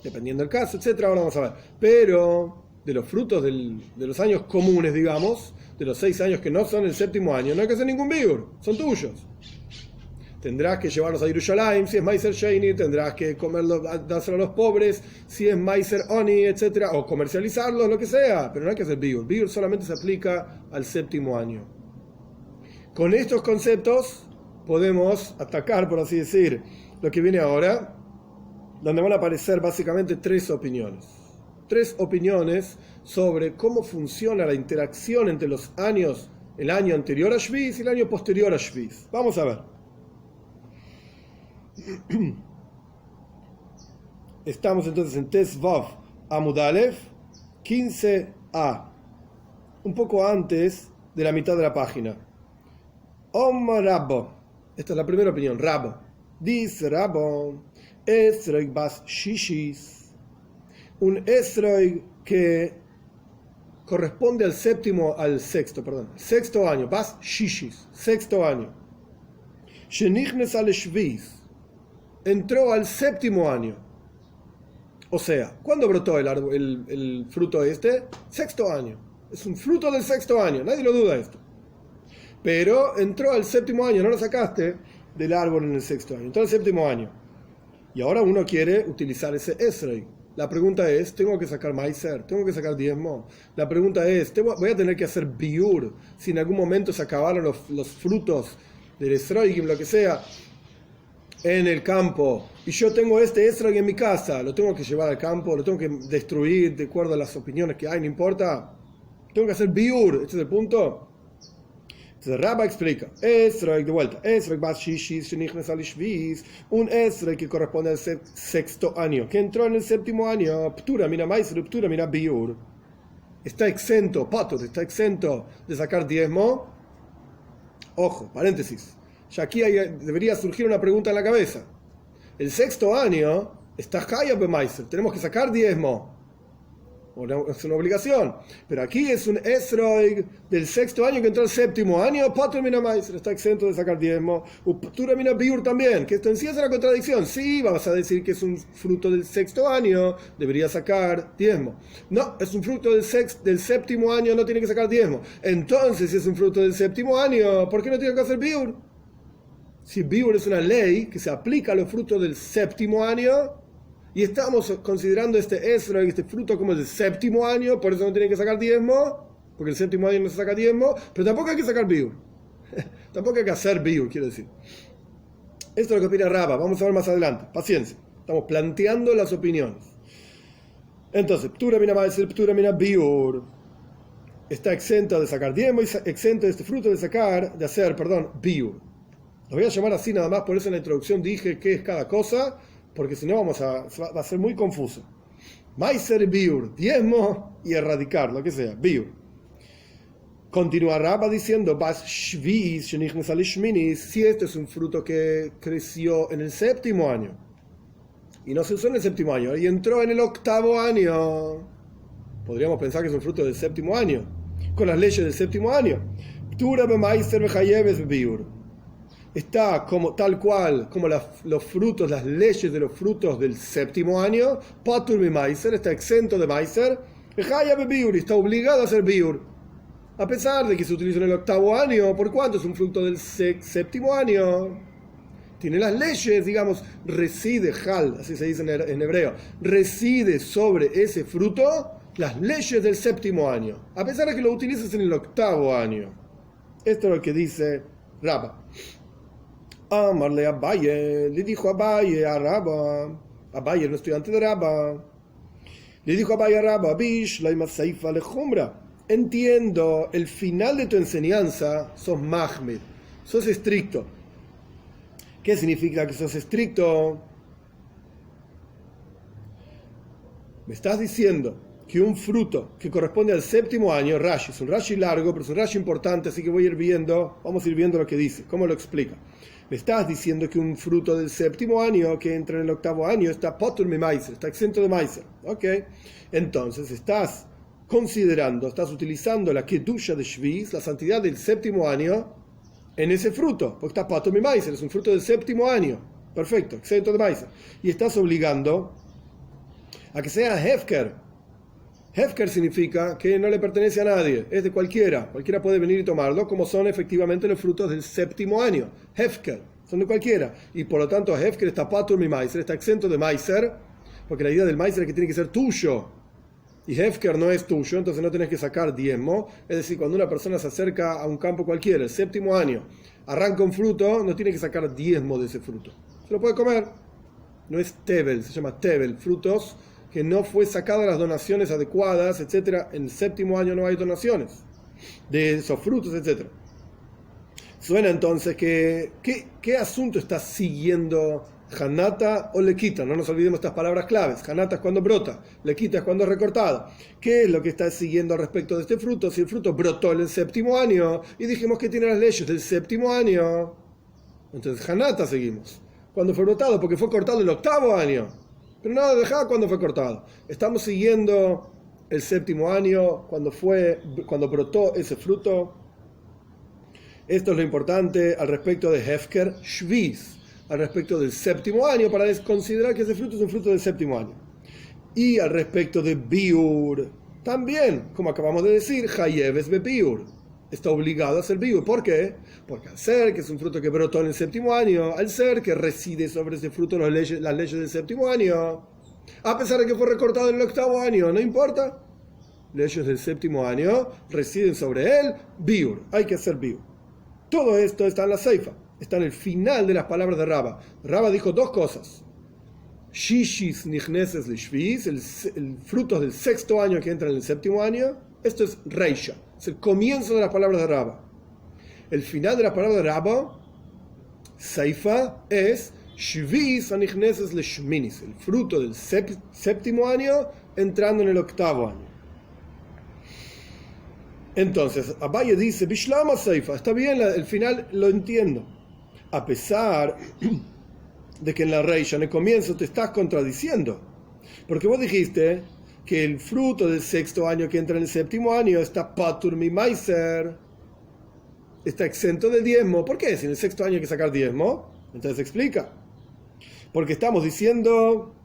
dependiendo del caso, etcétera. Ahora vamos a ver. Pero de los frutos de los años comunes, digamos, de los 6 años que no son el séptimo año, no hay que hacer ningún biur, son tuyos. Tendrás que llevarlos a Yerushalayim si es Maiser Sheini, tendrás que comerlos, dárselo a los pobres si es Maiser Oni, etcétera, o comercializarlos, lo que sea, pero no hay que hacer biur. Biur solamente se aplica al séptimo año. Con estos conceptos podemos atacar, por así decir, lo que viene ahora, donde van a aparecer básicamente 3 opiniones. 3 opiniones sobre cómo funciona la interacción entre los años, el año anterior a Shvis y el año posterior a Shvis. Vamos a ver. Estamos entonces en Tes Vav Amud Aleph 15a, un poco antes de la mitad de la página. Om Rabbo, esta es la primera opinión, Rabbo. Dice Rabbo, Esroig bas shishis, un Esroig que corresponde al sexto año, bas shishis, sexto año. Shenichnes al shvis, entró al séptimo año. O sea, ¿cuándo brotó el fruto este? Sexto año. Es un fruto del sexto año, nadie lo duda esto. Pero entró al séptimo año, no lo sacaste del árbol en el sexto año. Entró al séptimo año. Y ahora uno quiere utilizar ese Esrei. La pregunta es, ¿tengo que sacar Maiser? ¿Tengo que sacar diezmo? La pregunta es, ¿voy a tener que hacer biur si en algún momento se acabaron los frutos del Esrei, lo que sea, en el campo? Y yo tengo este Esrei en mi casa, ¿lo tengo que llevar al campo? ¿Lo tengo que destruir de acuerdo a las opiniones que hay? ¿No importa? ¿Tengo que hacer biur? ¿Este es el punto? Entonces Rabba explica, Esrei, de vuelta, Esrei bas shishis shenichnes al shvis, un Esrei que corresponde al sexto año, que entró en el séptimo año, ptura mina maiser, ptura mina biur, está exento, patur, está exento de sacar diezmo. Ojo, paréntesis, ya aquí debería surgir una pregunta en la cabeza. El sexto año está hayab bemaiser, tenemos que sacar diezmo. Es una obligación, pero aquí es un Esrei del sexto año que entró al séptimo año, patur mina maiser, está exento de sacar diezmo, ptura mina biur también, que esto en sí es una contradicción. Sí, vamos a decir que es un fruto del sexto año, debería sacar diezmo. No, es un fruto del séptimo año, no tiene que sacar diezmo. Entonces, si es un fruto del séptimo año, ¿por qué no tiene que hacer biur? Si biur es una ley que se aplica a los frutos del séptimo año, y estamos considerando este Esrei, este fruto, como el séptimo año, por eso no tienen que sacar diezmo, porque el séptimo año no se saca diezmo, pero tampoco hay que sacar biur. Tampoco hay que hacer biur, quiero decir. Esto es lo que opina Rabba, vamos a ver más adelante. Paciencia, estamos planteando las opiniones. Entonces, ptura mina maiser, ptura mina biur, está exento de sacar diezmo y exento de este fruto de hacer biur. Lo voy a llamar así nada más, por eso en la introducción dije qué es cada cosa, porque si no va a ser muy confuso. Maiser biur, diezmo y erradicar, lo que sea, biur. Continúa Rabba diciendo, bas shvis shenichnes al shminis, si este es un fruto que creció en el séptimo año, y no se usó en el séptimo año, y entró en el octavo año, podríamos pensar que es un fruto del séptimo año, con las leyes del séptimo año. Ptura bemaiser bechayebes biur. Está como tal cual como los frutos, las leyes de los frutos del séptimo año. Patur mi maiser, está exento de maiser. Biur, está obligado a hacer biur, a pesar de que se utiliza en el octavo año. ¿Por cuánto? Es un fruto del séptimo año. Tiene las leyes, digamos, reside, hal, así se dice en hebreo, reside sobre ese fruto las leyes del séptimo año, a pesar de que lo utilices en el octavo año. Esto es lo que dice Rabba. Amarle Abaye, le dijo Abaye a Rabba, Abaye, el estudiante de Rabba, le dijo Abaye a Rabba, Bish, la imasaifa le jumbra. Entiendo, el final de tu enseñanza, sos mahmed, sos estricto. ¿Qué significa que sos estricto? Me estás diciendo que un fruto que corresponde al séptimo año, Rashi, es un Rashi largo, pero es un Rashi importante, así que vamos a ir viendo lo que dice, cómo lo explica. Me estás diciendo que un fruto del séptimo año que entra en el octavo año está potur mi maiser, está exento de maiser. Ok, entonces estás utilizando la kedusha de Shvis, la santidad del séptimo año, en ese fruto, porque está potur mi maiser, es un fruto del séptimo año. Perfecto, exento de maiser. Y estás obligando a que sea hefker. Hefker significa que no le pertenece a nadie, es de cualquiera puede venir y tomarlo, como son efectivamente los frutos del séptimo año. Hefker, son de cualquiera, y por lo tanto Hefker está patur mi maiser, está exento de maiser, porque la idea del maiser es que tiene que ser tuyo, y Hefker no es tuyo, entonces no tenés que sacar diezmo. Es decir, cuando una persona se acerca a un campo cualquiera, el séptimo año, arranca un fruto, no tiene que sacar diezmo de ese fruto, se lo puede comer. No es tebel, se llama tebel, frutos que no fue sacada las donaciones adecuadas, etcétera. En el séptimo año no hay donaciones de esos frutos, etcétera. Suena entonces que ¿qué asunto está siguiendo Hanata o lequita, no nos olvidemos estas palabras claves. Hanata es cuando brota, lequita es cuando es recortado. ¿Qué es lo que está siguiendo al respecto de este fruto? Si el fruto brotó en el séptimo año y dijimos que tiene las leyes del séptimo año, entonces Hanata seguimos. Cuando fue brotado, porque fue cortado el octavo año. Pero nada, dejá cuando fue cortado. Estamos siguiendo el séptimo año, cuando brotó ese fruto. Esto es lo importante al respecto de Hefker Shviz, al respecto del séptimo año, para considerar que ese fruto es un fruto del séptimo año. Y al respecto de Biur, también, como acabamos de decir, Hayeves be Biur, está obligado a hacer Biur. ¿Por qué? Porque al ser que es un fruto que brotó en el séptimo año, al ser que reside sobre ese fruto las leyes del séptimo año, a pesar de que fue recortado en el octavo año, no importa, leyes del séptimo año residen sobre él, Biur, hay que hacer Biur. Todo esto está en la Seifa, está en el final de las palabras de Rabba. Rabba dijo dos cosas. Shishis nichneses lishviz, el fruto del sexto año que entra en el séptimo año. Esto es Reisha, es el comienzo de las palabras de Rabba. El final de las palabras de Rabba, Seifa, es Shviz nichneses lishminis, el fruto del séptimo año entrando en el octavo año. Entonces, Abaye dice, Bishlama Seifa, está bien, el final lo entiendo. A pesar de que en la Reisha, en el comienzo, te estás contradiciendo. Porque vos dijiste que el fruto del sexto año que entra en el séptimo año está Patur mi Maiser, está exento de diezmo. ¿Por qué? Si en el sexto año hay que sacar diezmo, entonces explica. Porque estamos diciendo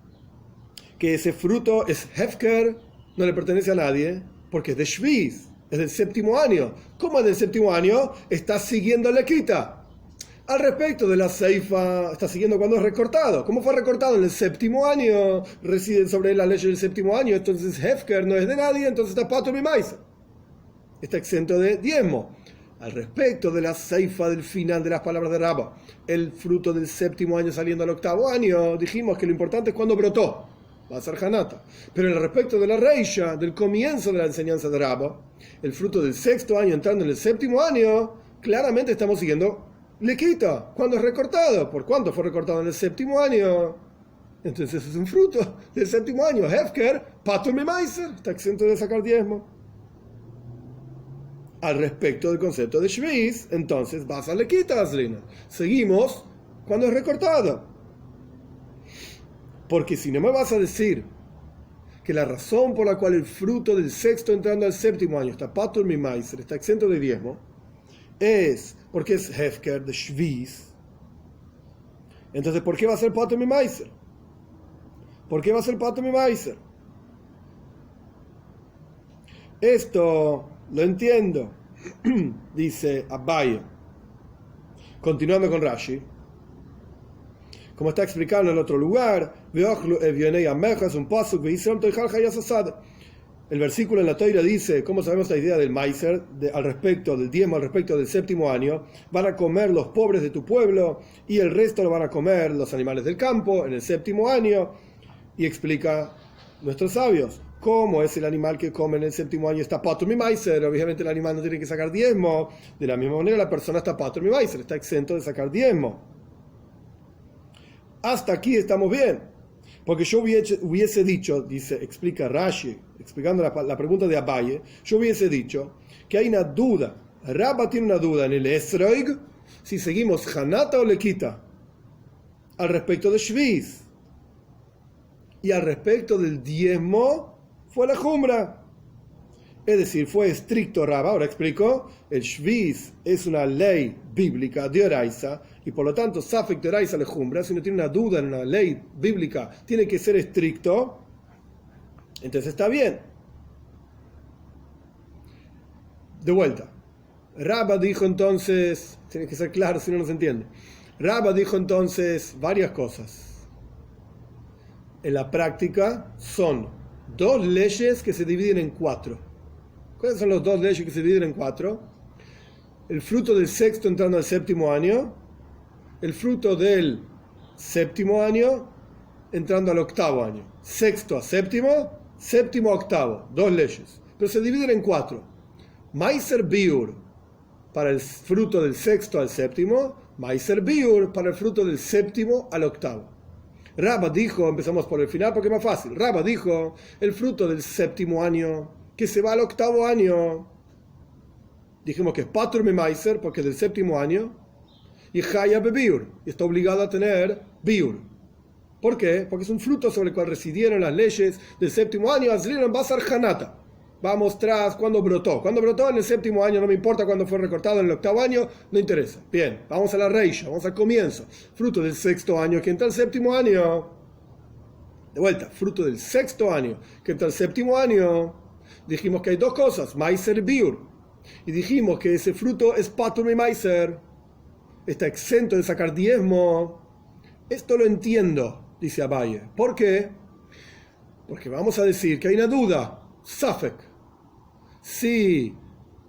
que ese fruto es Hefker, no le pertenece a nadie, porque es de Shviz. Es del séptimo año. ¿Cómo es del séptimo año? Está siguiendo la quita. Al respecto de la Seifa, está siguiendo cuando es recortado. ¿Cómo fue recortado en el séptimo año? Residen sobre él las leyes del séptimo año. Entonces Hefker no es de nadie, entonces está Patur mi Maiser. Está exento de diezmo. Al respecto de la Seifa del final de las palabras de Rabba, el fruto del séptimo año saliendo al octavo año, dijimos que lo importante es cuando brotó. Va a ser Hanata. Pero en el respecto de la Reisha, del comienzo de la enseñanza de Rabba, el fruto del sexto año entrando en el séptimo año, claramente estamos siguiendo Lequita, cuando es recortado. ¿Por cuánto fue recortado en el séptimo año? Entonces es un fruto del séptimo año. Hefker, Patur mi Maiser, está exento de sacar diezmo. Al respecto del concepto de Shviz, entonces vas a Lequita, Azlina. Seguimos cuando es recortado. Porque si no me vas a decir que la razón por la cual el fruto del sexto entrando al séptimo año está Patur mi Maiser, está exento de diezmo, es porque es Hefker de Shviz, entonces ¿por qué va a ser Patur mi Maiser? ¿Por qué va a ser Patur mi Maiser? Esto lo entiendo, dice Abaye. Continuando con Rashi. Como está explicando en otro lugar, es un pasuk, el versículo en la Toira dice, ¿cómo sabemos la idea del Maiser? Al respecto del diezmo, al respecto del séptimo año, van a comer los pobres de tu pueblo y el resto lo van a comer los animales del campo en el séptimo año. Y explica nuestros sabios, ¿cómo es el animal que come en el séptimo año? Está Patur mi Maiser, obviamente el animal no tiene que sacar diezmo. De la misma manera la persona está Patur mi Maiser, está exento de sacar diezmo. Hasta aquí estamos bien, porque yo hubiese dicho, explica Rashi, explicando la pregunta de Abaye, yo hubiese dicho que hay una duda, Rabba tiene una duda en el Esroig, si seguimos Hanata o Lequita, al respecto de Shviz, y al respecto del diezmo fue la Jumbra. Es decir, fue estricto Rabba, ahora explico, el Shviz es una ley bíblica de Oraisa, y por lo tanto, Safek de Oraisa le Jumbra, si uno tiene una duda en una ley bíblica, tiene que ser estricto, entonces está bien. De vuelta, Rabba dijo entonces, tiene que ser claro si no nos entiende, Rabba dijo entonces varias cosas. En la práctica son dos leyes que se dividen en cuatro. ¿Cuáles son las dos leyes que se dividen en cuatro? El fruto del sexto entrando al séptimo año, el fruto del séptimo año entrando al octavo año. Sexto a séptimo, séptimo a octavo, dos leyes. Pero se dividen en cuatro. Maiser Biur para el fruto del sexto al séptimo, Maiser Biur para el fruto del séptimo al octavo. Rabba dijo, empezamos por el final porque es más fácil. Rabba dijo, el fruto del séptimo año, que se va al octavo año. Dijimos que es Patur mi Maiser, porque es del séptimo año. Y Chaya bebiur, y está obligado a tener biur. ¿Por qué? Porque es un fruto sobre el cual residieron las leyes del séptimo año. Azliran Basar Hanata. Vamos tras cuando brotó. Cuando brotó en el séptimo año, no me importa cuando fue recortado en el octavo año, no interesa. Bien, vamos a la reisha, vamos al comienzo. Fruto del sexto año que entra el séptimo año. De vuelta, fruto del sexto año que entra el séptimo año. Dijimos que hay dos cosas, Maiser y Biur. Y dijimos que ese fruto es Patur mi Maiser. Está exento de sacar diezmo. Esto lo entiendo, dice Abaye. ¿Por qué? Porque vamos a decir que hay una duda. Safek. Si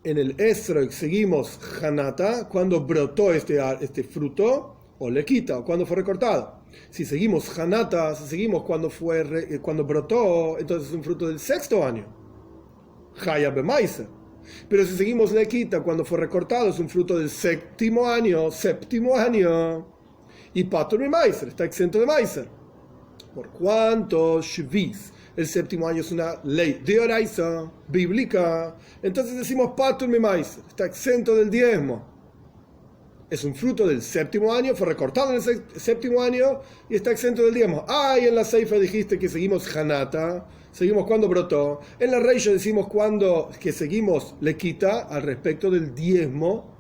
en el Esrog seguimos Hanata, cuando brotó este fruto, o le quita, o cuando fue recortado. Si seguimos Hanata, si seguimos cuando brotó, entonces es un fruto del sexto año. Chaya bemaiser. Pero si seguimos le quita, cuando fue recortado, es un fruto del séptimo año. Y Patur mi Maiser, está exento de Maiser. ¿Por cuánto? Shvis. El séptimo año es una ley de oraisa, bíblica. Entonces decimos Patur mi Maiser, está exento del diezmo. Es un fruto del séptimo año, fue recortado en el séptimo año y está exento del diezmo. Y en la Seifa dijiste que seguimos Hanata, seguimos cuando brotó. En la Reisha decimos que seguimos le quita al respecto del diezmo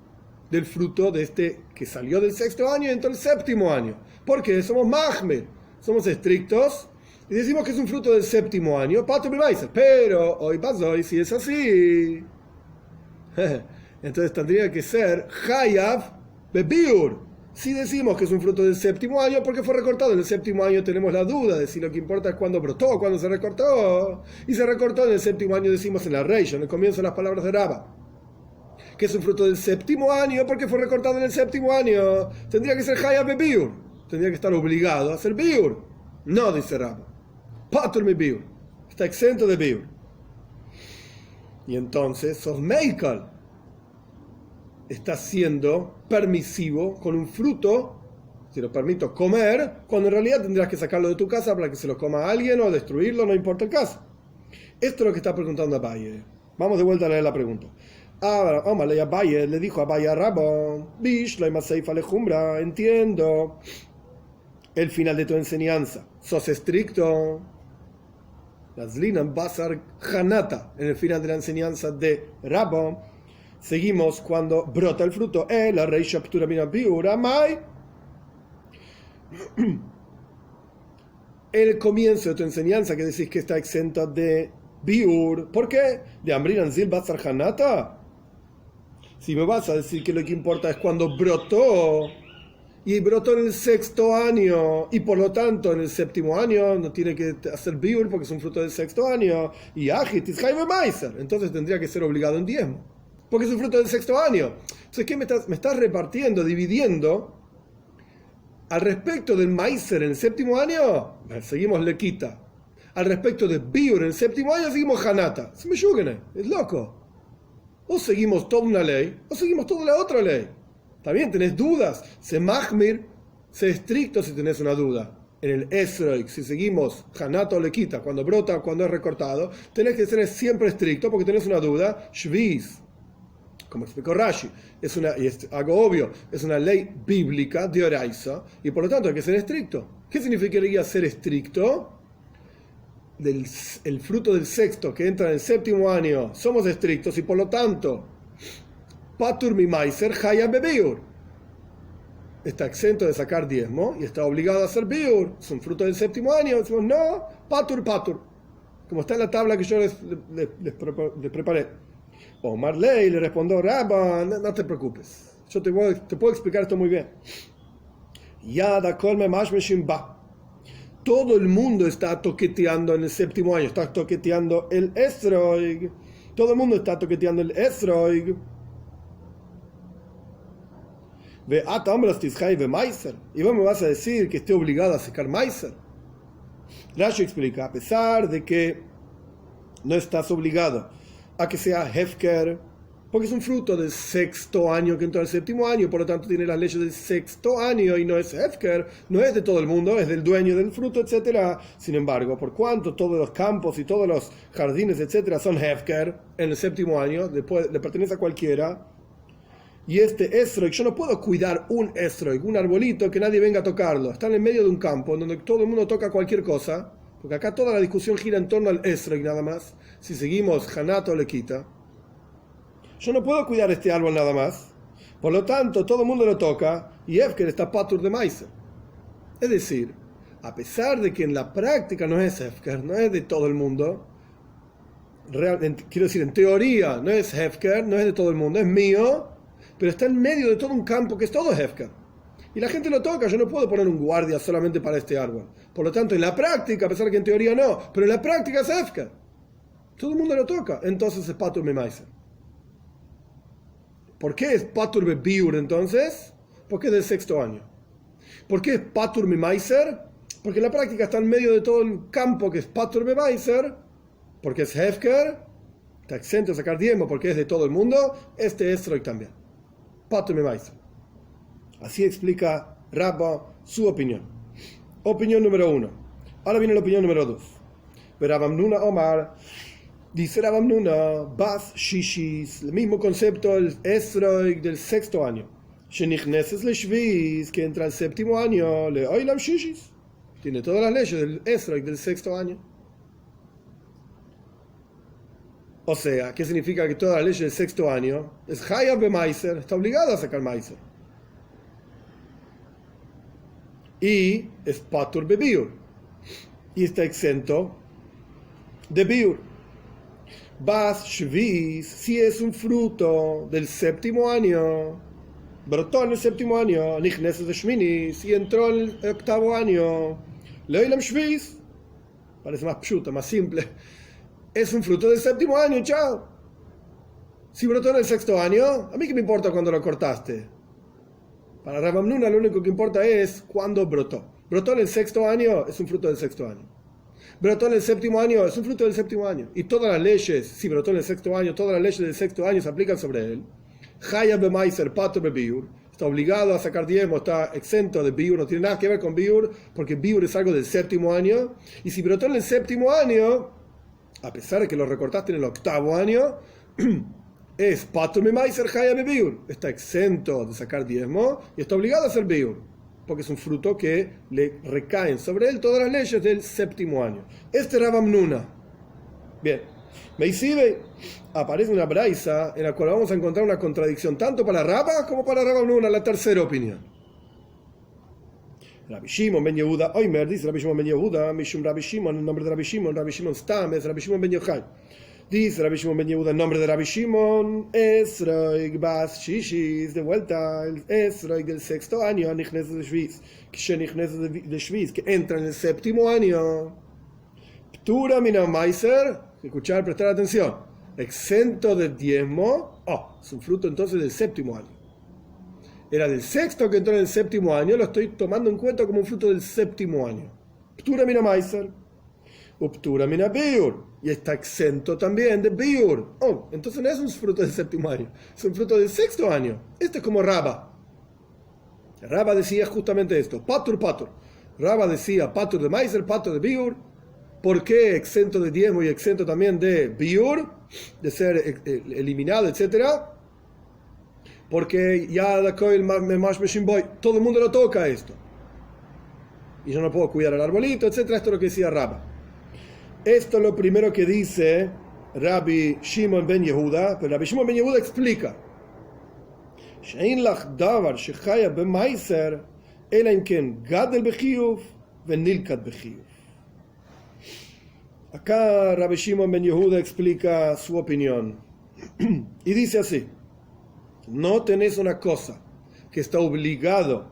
del fruto de este que salió del sexto año y entró el séptimo año. Porque somos mahmed, somos estrictos y decimos que es un fruto del séptimo año. Patur mi Maiser. Pero hoy pasó, si es así, entonces tendría que ser Hayav bebiur. Si decimos que es un fruto del séptimo año, porque fue recortado en el séptimo año, tenemos la duda de si lo que importa es cuándo brotó, cuándo se recortó. Y se recortó en el séptimo año, decimos en la Reisha, en el comienzo de las palabras de Rabba, que es un fruto del séptimo año, porque fue recortado en el séptimo año. Tendría que ser Hayav bebiur. Tendría que estar obligado a hacer biur. No, dice Rabba. Patur mi biur. Está exento de biur. Y entonces sos meikal. Está siendo permisivo con un fruto, si lo permito comer, cuando en realidad tendrás que sacarlo de tu casa para que se lo coma alguien o destruirlo, no importa el caso. Esto es lo que está preguntando Abaye. Vamos de vuelta a leer la pregunta. Abaye le dijo a Abaye a Rabba, entiendo el final de tu enseñanza. Sos estricto. Lazlinan Basar Hanata, en el final de la enseñanza de Rabba. Seguimos cuando brota el fruto. La Reisha Ptura Mina Biura Mai. El comienzo de tu enseñanza que decís que está exenta de Biur. ¿Por qué? De Amrinan Zil Basar Hanata. Si me vas a decir que lo que importa es cuando brotó. Y brotó en el sexto año. Y por lo tanto en el séptimo año no tiene que hacer Biur porque es un fruto del sexto año. Y Ajit is Jaime Maiser. Entonces tendría que ser obligado en diezmo. Porque es un fruto del sexto año. Entonces, ¿qué me estás repartiendo, dividiendo? Al respecto del Maiser en el séptimo año, seguimos Lequita. Al respecto de Biur en el séptimo año, seguimos Hanata. Se me yugene, es loco. O seguimos toda una ley, o seguimos toda la otra ley. También tenés dudas. Se mahmir, sé estricto si tenés una duda. En el Esroik, si seguimos Hanata o Lequita, cuando brota, cuando es recortado, tenés que ser siempre estricto porque tenés una duda. Shviz. Como explicó Rashi, y es algo obvio, es una ley bíblica de Oraisa, y por lo tanto hay que ser estricto. ¿Qué significaría ser estricto? El fruto del sexto que entra en el séptimo año, somos estrictos, y por lo tanto, Patur mi Maiser Haya bebiur. Está exento de sacar diezmo y está obligado a hacer biur. Es un fruto del séptimo año. Decimos, no, Patur. Como está en la tabla que yo les preparé. O Marley le respondió, Rabba, no te preocupes, yo te puedo explicar esto muy bien. Yada kolme mashmeshim ba. Todo el mundo está toqueteando en el séptimo año, está toqueteando el Esroig. Todo el mundo está toqueteando el Esroig. Ve atambrastis ve Maiser. Y vos me vas a decir que esté obligado a sacar Maiser. Rashi explica, a pesar de que no estás obligado a que sea Hefker, Porque es un fruto del sexto año que entró al séptimo año, por lo tanto tiene las leyes del sexto año y no es hefker, no es de todo el mundo, es del dueño del fruto, etc. Sin embargo, por cuanto todos los campos y todos los jardines, etc. son hefker en el séptimo año, después le pertenece a cualquiera, y este esroig, yo no puedo cuidar un esroig, un arbolito que nadie venga a tocarlo, está en el medio de un campo donde todo el mundo toca cualquier cosa, porque acá toda la discusión gira en torno al esroig nada más, si seguimos Hanato le quita. Yo no puedo cuidar este árbol nada más. Por lo tanto, todo el mundo lo toca y Hefker está patur de Meiser. Es decir, a pesar de que en la práctica no es Hefker, no es de todo el mundo, quiero decir, en teoría no es Hefker, no es de todo el mundo, es mío, pero está en medio de todo un campo que es todo Hefker. Y la gente lo toca, yo no puedo poner un guardia solamente para este árbol. Por lo tanto, en la práctica, a pesar de que en teoría no, pero en la práctica es Hefker. Todo el mundo lo toca, entonces es patur de Meiser. ¿Por qué es Patur Bebiur entonces? Porque es del sexto año. ¿Por qué es Patur Meiser? Porque en la práctica está en medio de todo el campo que es Patur Meiser, porque es Hefker, está exento de sacar diezmo porque es de todo el mundo, este es Troik también. Patur Meiser. Así explica Rabba su opinión. Opinión número 1. Ahora viene la opinión número 2. Rabam Nuna Omar. Dice Rabam Nuna, Bas Shishis, el mismo concepto, el Esroig del sexto año. Shenichneses le Shvis, que entra al séptimo año, le Oilam Shishis. Tiene todas las leyes del Esroig del sexto año. O sea, ¿qué significa que todas las leyes del sexto año? Es Hayab be Meiser, está obligado a sacar Meiser. Y es Patur be Biur. Y está exento de Biur. Bas Shvis, si es un fruto del séptimo año, brotó en el séptimo año, Nichneses de Shmini, si entró en el octavo año, Leilam Shvis, parece más pshuta, más simple, es un fruto del séptimo año, chao. Si brotó en el sexto año, a mí qué me importa cuando lo cortaste. Para Rabam Nuna lo único que importa es cuándo brotó. Brotó en el sexto año, es un fruto del sexto año. Brotó en el séptimo año, es un fruto del séptimo año. Y todas las leyes, si brotó en el sexto año, todas las leyes del sexto año se aplican sobre él. Hayab be Meiser, Patur be Biur. Está obligado a sacar diezmo, está exento de Biur, no tiene nada que ver con Biur, porque Biur es algo del séptimo año. Y si brotó en el séptimo año, a pesar de que lo recortaste en el octavo año, es Patur be Meiser, Hayab be Biur. Está exento de sacar diezmo y está obligado a hacer Biur, porque es un fruto que le recaen sobre él todas las leyes del séptimo año. Este Rabam Nuna. Bien, Meisibe aparece una braisa en la cual vamos a encontrar una contradicción tanto para Rabba como para Rabam Nuna, la tercera opinión. Rabbi Shimon ben Yehuda, Oimer, dice Rabbi Shimon ben Yehuda, Mishum Rabbi Shimon, el nombre de Rabbi Shimon Stam es Rabbi Shimon ben Yochai. Dice Rabbi Shimon ben Yehuda, el nombre de Rabbi Shimon, Esroig Bas Shishis, de vuelta, el Esroig del sexto año, Nichneses de Shviz, que entra en el séptimo año. Ptura mina Meiser, escuchar, prestar atención, exento de diezmo, es un fruto entonces del séptimo año. Era del sexto que entró en el séptimo año, lo estoy tomando en cuenta como un fruto del séptimo año. Ptura mina Meiser. Uptura mina Biur, y está exento también de Biur. Entonces no es un fruto del séptimo año, es un fruto del sexto año. Este es como Rabba. Rabba decía justamente esto, Patur. Rabba decía Patur de Meiser, Patur de Biur. ¿Por qué exento de diezmo y exento también de Biur, de ser eliminado, etcétera? Porque ya todo el mundo lo toca esto. Y yo no puedo cuidar el arbolito, etcétera. Esto es lo que decía Rabba. Esto es lo primero que dice Rabbi Shimon ben Yehuda, pero Rabbi Shimon ben Yehuda explica: Shein lach davar shechaya b'meiser ela im ken gadel bechiyuv venilkat bechiyuv. Acá Rabbi Shimon ben Yehuda explica su opinión y dice así: no tenés una cosa que está obligado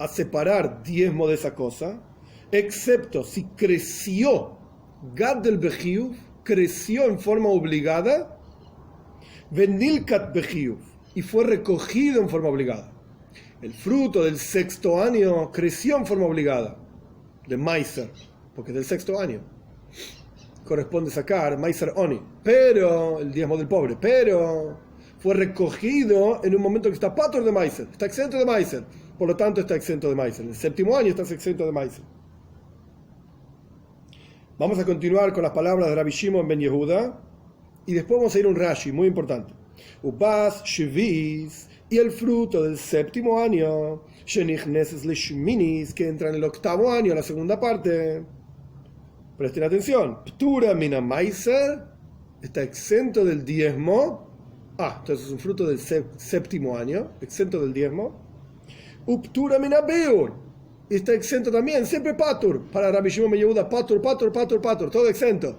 a separar diezmo de esa cosa, excepto si creció Gadel Bechiyuv, creció en forma obligada, Venilkat Bechiyuv, y fue recogido en forma obligada. El fruto del sexto año creció en forma obligada, de Meiser, porque es del sexto año. Corresponde sacar Meiser Oni, pero el diezmo del pobre, pero fue recogido en un momento que está patur de Meiser, está exento de Meiser. Por lo tanto, está exento de Meiser. En el séptimo año estás exento de Meiser. Vamos a continuar con las palabras de Rabbi Shimon ben Yehuda y después vamos a ir a un Rashi muy importante. Ubas Shviz, y el fruto del séptimo año, Shenichneses le Shminis, que entra en el octavo año, la segunda parte. Presten atención. Ptura mina Meiser, está exento del diezmo. Entonces es un fruto del séptimo año, exento del diezmo. Uptura mina Beur, y está exento también, siempre patur. Para Rabbi Shimon ben Yehuda, patur, todo exento.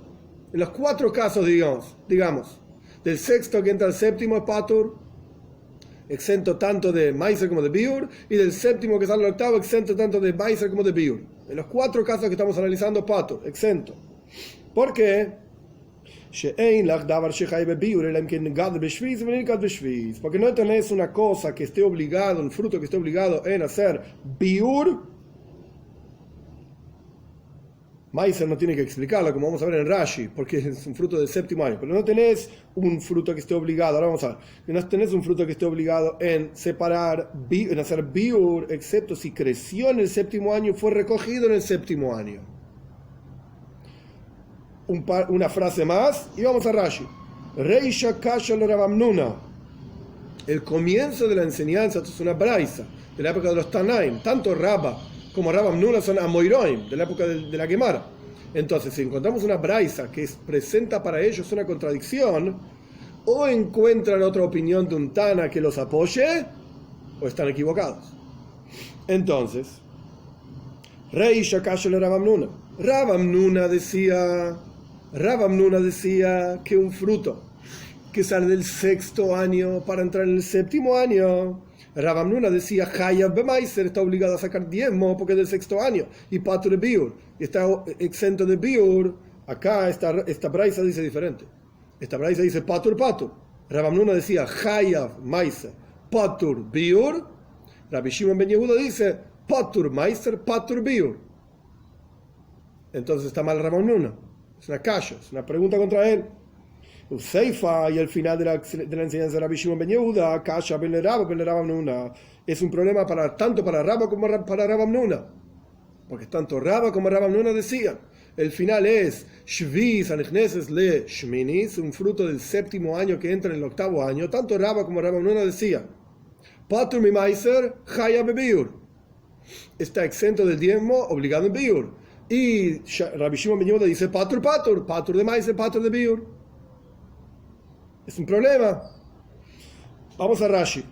En los 4 casos, digamos, del sexto que entra al séptimo es patur, exento tanto de Meiser como de Biur, y del séptimo que sale al octavo, exento tanto de Meiser como de Biur. En los 4 casos que estamos analizando, patur, exento. ¿Por qué? Porque no tenés una cosa que esté obligado, un fruto que esté obligado en hacer Biur. Meiser no tiene que explicarlo, como vamos a ver en Rashi, porque es un fruto del séptimo año. Pero no tenés un fruto que esté obligado, ahora vamos a ver, no tenés un fruto que esté obligado en separar, en hacer biur, excepto si creció en el séptimo año y fue recogido en el séptimo año. Una frase más y vamos a Rashi. Reisha kasha lo Rabamnuna. El comienzo de la enseñanza, esto es una braisa, de la época de los Tanaim, tanto Rabba como Rabamnuna son Amoiroim, de la época de la Gemara. Entonces, si encontramos una braisa que presenta para ellos una contradicción, o encuentran otra opinión de un Tana que los apoye, o están equivocados. Entonces, Reisha Kashel Rabamnuna. Rabamnuna decía que un fruto que sale del sexto año para entrar en el séptimo año, Rabamnuna decía, Hayav Bemeiser, está obligado a sacar diezmo porque es del sexto año, y patur de Biur, y está exento de Biur. Acá esta braisa dice diferente. Esta braisa dice patur. Rabamnuna decía, Hayav Meiser, patur Biur. Rabbi Shimon ben Yehuda dice, patur Meiser, patur Biur. Entonces está mal Rabamnuna. Es una kasha, es una pregunta contra él. Seifa, y el final de la enseñanza de Rabbi Shimon ben Yehuda, kasha ben Rabamnuna, es un problema tanto para Rabba como para Rabamnuna, porque tanto Rabba como Rabamnuna decían, el final es Shviz Anichneses le Shminis, un fruto del séptimo año que entra en el octavo año. Tanto Rabba como Rabamnuna decían, patur mi Meiser, Chaya bebiur, está exento del diezmo, obligado en biur. Y Rabbi Shimon ben Yehuda dice patur de Meiser, patur de biur. Es un problema. Vamos a Rashi.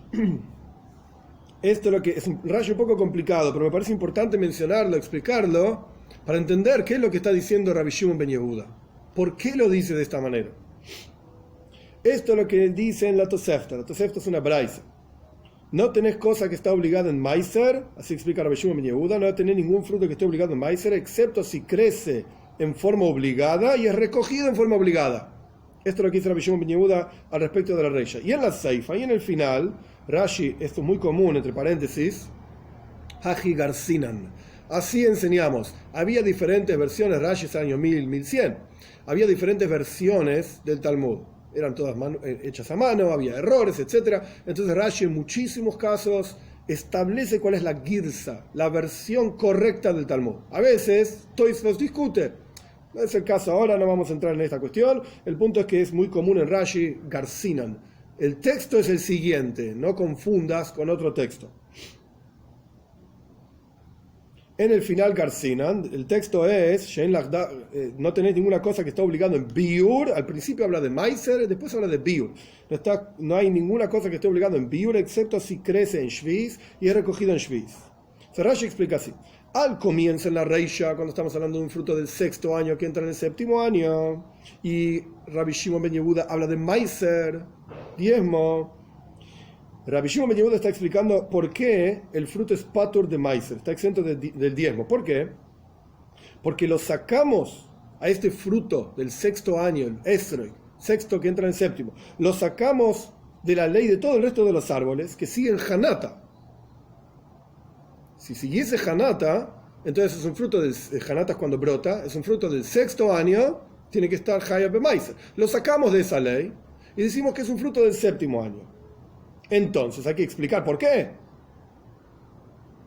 Esto es un Rashi un poco complicado, pero me parece importante mencionarlo, explicarlo, para entender qué es lo que está diciendo Rabbi Shimon ben Yehuda. ¿Por qué lo dice de esta manera? Esto es lo que dice en la Tosefta. La Tosefta es una braisa. No tenés cosa que está obligada en Meiser, así explica Rabbi Shimon ben Yehuda, no tenés ningún fruto que esté obligado en Meiser, excepto si crece en forma obligada y es recogido en forma obligada. Esto es lo que dice Rabbi Shimon ben Yehuda al respecto de la reya. Y en la Seifa, y en el final, Rashi, esto es muy común, entre paréntesis, Haji Garcinan. Así enseñamos. Había diferentes versiones, Rashi es año 1000, 1100. Había diferentes versiones del Talmud. Eran todas hechas a mano, había errores, etc. Entonces Rashi en muchísimos casos establece cuál es la girsa, la versión correcta del Talmud. A veces Tosfos discute. No es el caso ahora, no vamos a entrar en esta cuestión. El punto es que es muy común en Rashi, Garcinan. El texto es el siguiente, no confundas con otro texto. En el final, Garcinan, el texto es, no tenés ninguna cosa que está obligado en Biur. Al principio habla de Meiser, después habla de Biur. No hay ninguna cosa que esté obligado en Biur, excepto si crece en Shviz y es recogido en Shviz. Rashi explica así. Al comienzo en la Reisha, cuando estamos hablando de un fruto del sexto año que entra en el séptimo año, y Rabbi Shimon ben Yehuda habla de Meiser, diezmo, Rabbi Shimon ben Yehuda está explicando por qué el fruto es patur de Meiser, está exento del diezmo. ¿Por qué? Porque lo sacamos a este fruto del sexto año, el Esrog, sexto que entra en el séptimo, lo sacamos de la ley de todo el resto de los árboles que siguen Hanata. Si siguiese Hanata, entonces es un fruto de Hanata cuando brota, es un fruto del sexto año, tiene que estar Hayab Bemeiser. Lo sacamos de esa ley y decimos que es un fruto del séptimo año. Entonces hay que explicar por qué.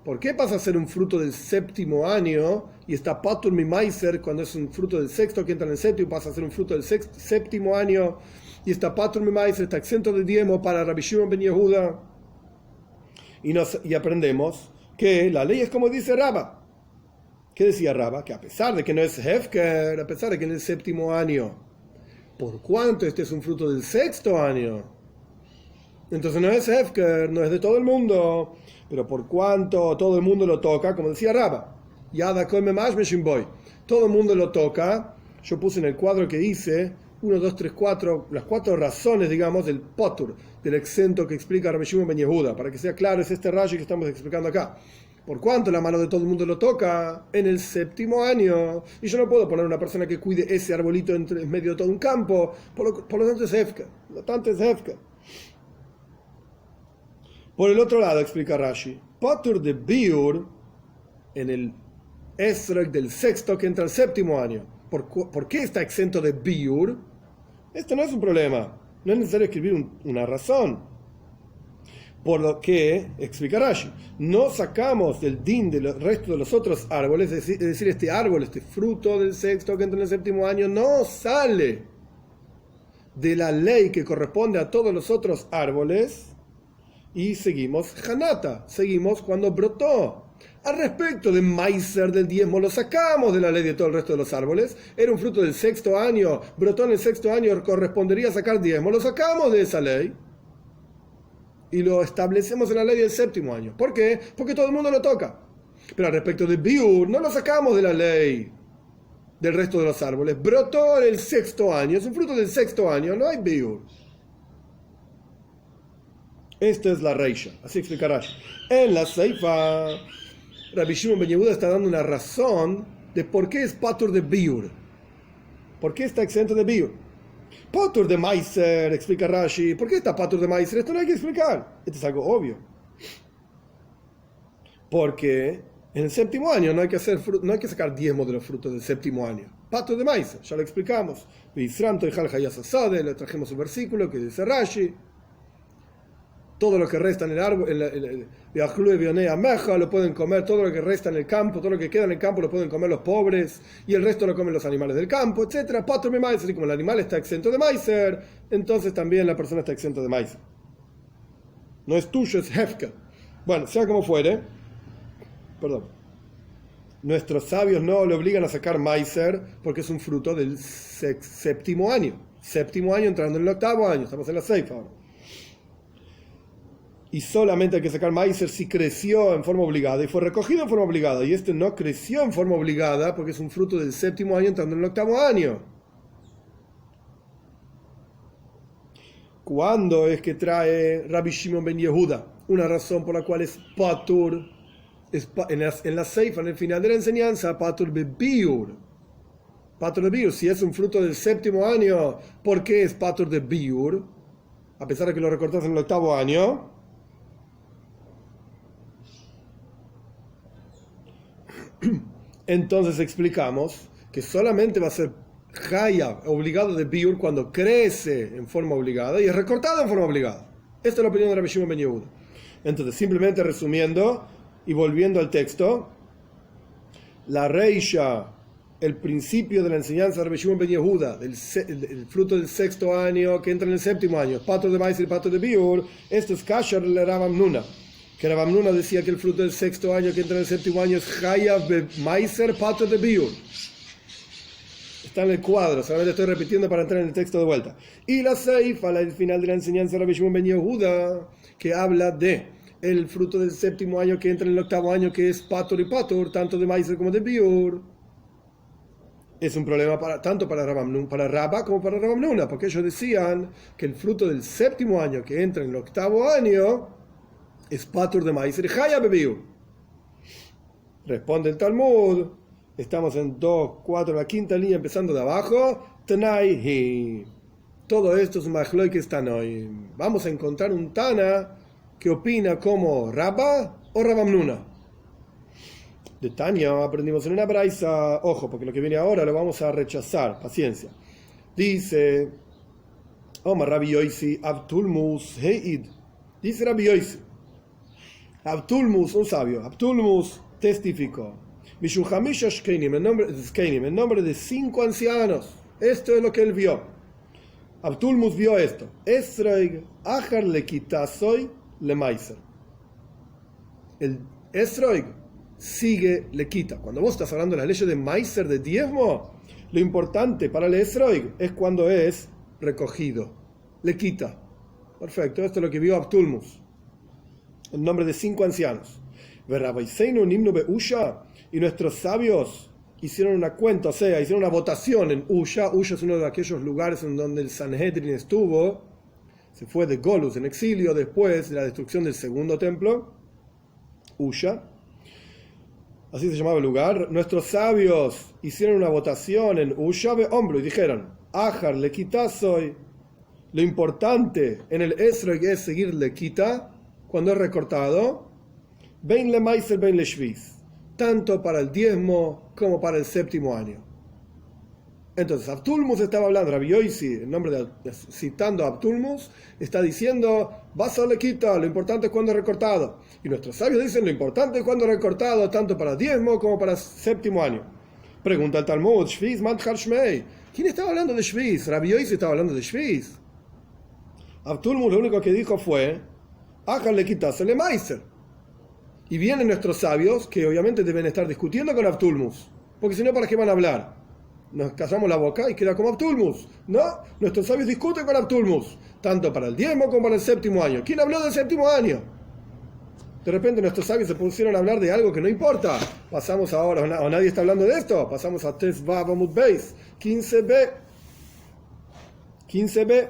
¿Por qué pasa a ser un fruto del séptimo año y está patur mi maiser cuando es un fruto del sexto que entra en el séptimo, pasa a ser un fruto del séptimo año y está patur mi maiser, está exento de diezmo para Rabbi Shimon ben Yehuda? Y aprendemos que la ley es como dice Rabba. ¿Qué decía Rabba? Que a pesar de que no es hefker, a pesar de que en el séptimo año, por cuanto este es un fruto del sexto año, entonces no es hefker, no es de todo el mundo, pero por cuanto todo el mundo lo toca, como decía Rabba, Yada come más me shimboy, todo el mundo lo toca. Yo puse en el cuadro que hice 1, 2, 3, 4, las 4 razones, digamos, del potur, del exento que explica Rabbi Shimon ben Yehuda, para que sea claro, es este rayo que estamos explicando acá. Por cuanto la mano de todo el mundo lo toca en el séptimo año, y yo no puedo poner una persona que cuide ese arbolito en medio de todo un campo, por lo tanto es hefker, Por el otro lado, explica Rashi, potur de biur en el esrog del sexto que entra al séptimo año. ¿Por qué está exento de biur? Esto no es un problema, no es necesario escribir una razón. Por lo que, explica Rashi, no sacamos del din del resto de los otros árboles, es decir, este árbol, este fruto del sexto que entra en el séptimo año, no sale de la ley que corresponde a todos los otros árboles, y seguimos Hanata, seguimos cuando brotó. Al respecto de Maiser del diezmo, lo sacamos de la ley de todo el resto de los árboles, era un fruto del sexto año, brotó en el sexto año, correspondería sacar diezmo, lo sacamos de esa ley y lo establecemos en la ley del séptimo año. ¿Por qué? Porque todo el mundo lo toca. Pero al respecto de Biur, no lo sacamos de la ley del resto de los árboles, brotó en el sexto año, es un fruto del sexto año, no hay Biur. Esta es la reisha, así explicará. En la Seifa, Rabbi Shimon ben Yehuda está dando una razón de por qué es patur de biur. ¿Por qué está exento de biur? Patur de maiser, explica Rashi. ¿Por qué está patur de maiser? Esto no hay que explicar. Esto es algo obvio. Porque en el séptimo año no hay que sacar diezmo de los frutos del séptimo año. Patur de maiser, ya lo explicamos. Le trajimos un versículo que dice Rashi. Todo lo que resta en el árbol, lo pueden comer, todo lo que resta en el campo, todo lo que queda en el campo lo pueden comer los pobres, y el resto lo comen los animales del campo, etc. Patro mi maizer, y como el animal está exento de maizer, entonces también la persona está exento de maizer. No es tuyo, es hefka. Bueno, sea como fuere, nuestros sabios no le obligan a sacar maizer porque es un fruto del séptimo año. Séptimo año entrando en el octavo año, estamos en la seifa ahora. Y solamente hay que sacar maizer si creció en forma obligada y fue recogido en forma obligada. Y este no creció en forma obligada porque es un fruto del séptimo año entrando en el octavo año. ¿Cuándo es que trae Rabbi Shimon ben Yehuda una razón por la cual es patur? En la seifa, en el final de la enseñanza, patur bebiur. Patur de biur, si es un fruto del séptimo año, ¿por qué es patur de biur? A pesar de que lo recortas en el octavo año. Entonces explicamos que solamente va a ser Hayab, obligado de biur, cuando crece en forma obligada y es recortado en forma obligada. Esta es la opinión de Rabbi Shimon ben Yehuda. Entonces, simplemente resumiendo y volviendo al texto, la reisha, el principio de la enseñanza de Rabbi Shimon ben Yehuda, del fruto del sexto año que entra en el séptimo año, pato de maíz y pato de biur, esto es kasher le Rav Amnuna. Que Rav Amnuna decía que el fruto del sexto año que entra en el séptimo año es Hayab Maiser Pato de Biur. Está en el cuadro, solamente estoy repitiendo para entrar en el texto de vuelta. Y la Seifa, al final de la enseñanza de Rabbi Shimon ben Yehuda, que habla de el fruto del séptimo año que entra en el octavo año, que es Patur y Patur, tanto de Maiser como de Biur. Es un problema tanto para Rabba como para Rav Amnuna, porque ellos decían que el fruto del séptimo año que entra en el octavo año es patur de maizer haya bebiu. Responde el Talmud, estamos en 2, 4, la quinta línea empezando de abajo, Tanai hi. Todo esto es machloikes tanoi. Vamos a encontrar un Tana que opina como Rabba o Rav Amnuna. De Tania aprendimos en una braisa, ojo, porque lo que viene ahora lo vamos a rechazar, paciencia. Dice Omar Rabbi Yoisi, Abtulmus, Heid. Dice Rabbi Yoisi, Abtulmus, un sabio, Abtulmus testificó. Mishuhamisha Shkeinim, en nombre de 5 ancianos. Esto es lo que él vio. Abtulmus vio esto. Esroig, Achar le quitasoy le maiser. El Esroig sigue, le quita. Cuando vos estás hablando de las leyes de maiser, de diezmo, lo importante para el Esroig es cuando es recogido. Le quita. Perfecto, esto es lo que vio Abtulmus. En nombre de 5 ancianos. Y nuestros sabios hicieron una cuenta, o sea, hicieron una votación en Usha. Usha es uno de aquellos lugares en donde el Sanhedrin estuvo. Se fue de Golus en exilio después de la destrucción del segundo templo. Usha. Así se llamaba el lugar. Nuestros sabios hicieron una votación en Usha be hombro y dijeron: Ajar le quitasoy. Lo importante en el Esrog es seguir le quita cuando es recortado. Ben le maiser, ben le shviz. Tanto para el diezmo como para el séptimo año. Entonces, Abtulmus estaba hablando, Rabbi Yoisi, citando a Abtulmus, está diciendo: vas a le quita, lo importante es cuando es recortado. Y nuestros sabios dicen: lo importante es cuando es recortado, tanto para el diezmo como para el séptimo año. Pregunta el Talmud: Shviz, Manchar Shmei. ¿Quién estaba hablando de Shviz? Rabbi Yoisi estaba hablando de Shviz. Abtulmus lo único que dijo fue: Ajar le quita, se le maiser. Y vienen nuestros sabios, que obviamente deben estar discutiendo con Abtulmus, porque si no, ¿para qué van a hablar? Nos callamos la boca y queda como Abtulmus. No, nuestros sabios discuten con Abtulmus, tanto para el diezmo como para el séptimo año. ¿Quién habló del séptimo año? De repente nuestros sabios se pusieron a hablar de algo que no importa. Pasamos ahora, o nadie está hablando de esto, pasamos a Tesvav Amud Beis, 15b. 15b.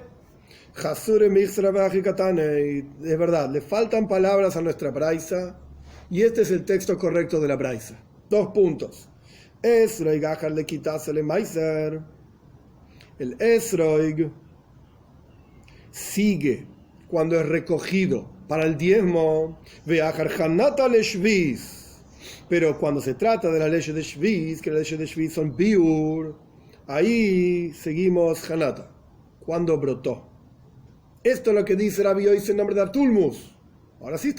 Hasure Mixra Katane. Es verdad, le faltan palabras a nuestra braisa. Y este es el texto correcto de la braisa. 2 puntos. Esroig Ajar le quitasele maiser. El Esroig sigue cuando es recogido para el diezmo. Ve Ajar Hanata le shviz. Pero cuando se trata de la ley de shviz, que las leyes de shviz son biur, ahí seguimos Hanata, cuando brotó. Esto es lo que dice Rabbi Yoisi en nombre de Abtulmus. Ahora sí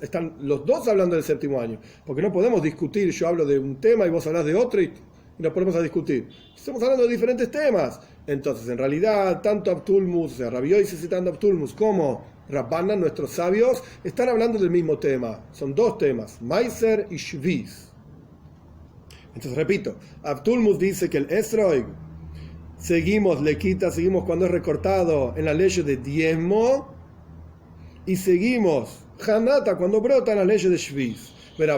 están los dos hablando del séptimo año, porque no podemos discutir, yo hablo de un tema y vos hablas de otro y nos ponemos a discutir. Estamos hablando de diferentes temas. Entonces, en realidad, tanto Abtulmus, o sea, Rabbi Yoisi citando a Abtulmus, como Rabbanan, nuestros sabios, están hablando del mismo tema. Son 2 temas, Maiser y Shviz. Entonces, repito, Abtulmus dice que el Esroig, seguimos cuando es recortado en la ley de diezmo, y seguimos Hanata cuando brotan las leyes de Shviz.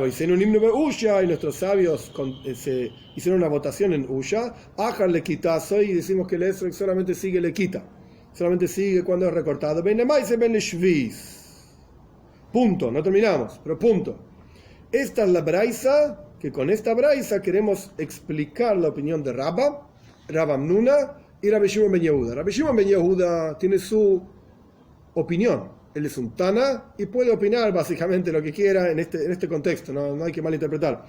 Hicieron un himno de Usha y nuestros sabios hicieron una votación en Usha. Ajar le quitazo y decimos que el Esrog solamente sigue le quita. Solamente sigue cuando es recortado. Ben le maiser, ben le Shviz. Punto, no terminamos, pero punto. Esta es la braisa, que con esta braisa queremos explicar la opinión de Rabba Amnuna y Rabbi Shimon ben Yehuda. Rabbi Shimon ben Yehuda tiene su opinión. Él es un Tana y puede opinar básicamente lo que quiera en este contexto, no hay que malinterpretar.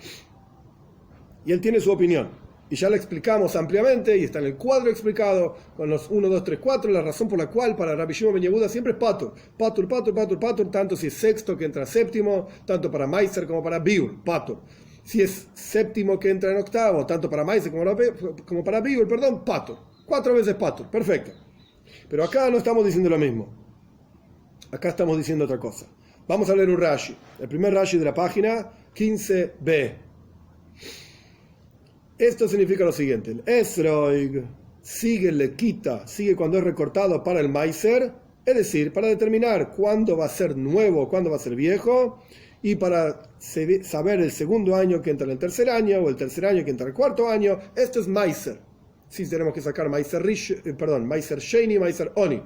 Y él tiene su opinión. Y ya la explicamos ampliamente y está en el cuadro explicado con los 1, 2, 3, 4, la razón por la cual para Rabbi Shimon ben Yehuda siempre es patur. Patur, tanto si es sexto que entra séptimo, tanto para Maiser como para Biur, patur. Si es séptimo que entra en octavo, tanto para Maiser como para Biur, patur. 4 veces patur, perfecto. Pero acá no estamos diciendo lo mismo. Acá estamos diciendo otra cosa. Vamos a leer un Rashi. El primer Rashi de la página 15b. Esto significa lo siguiente. El Esroig sigue le quita, sigue cuando es recortado para el Maiser, es decir, para determinar cuándo va a ser nuevo, cuándo va a ser viejo, y para saber el segundo año que entra en el tercer año, o el tercer año que entra en el cuarto año. Esto es Maiser. Sí, tenemos que sacar Maiser Sheni, Maiser Oni.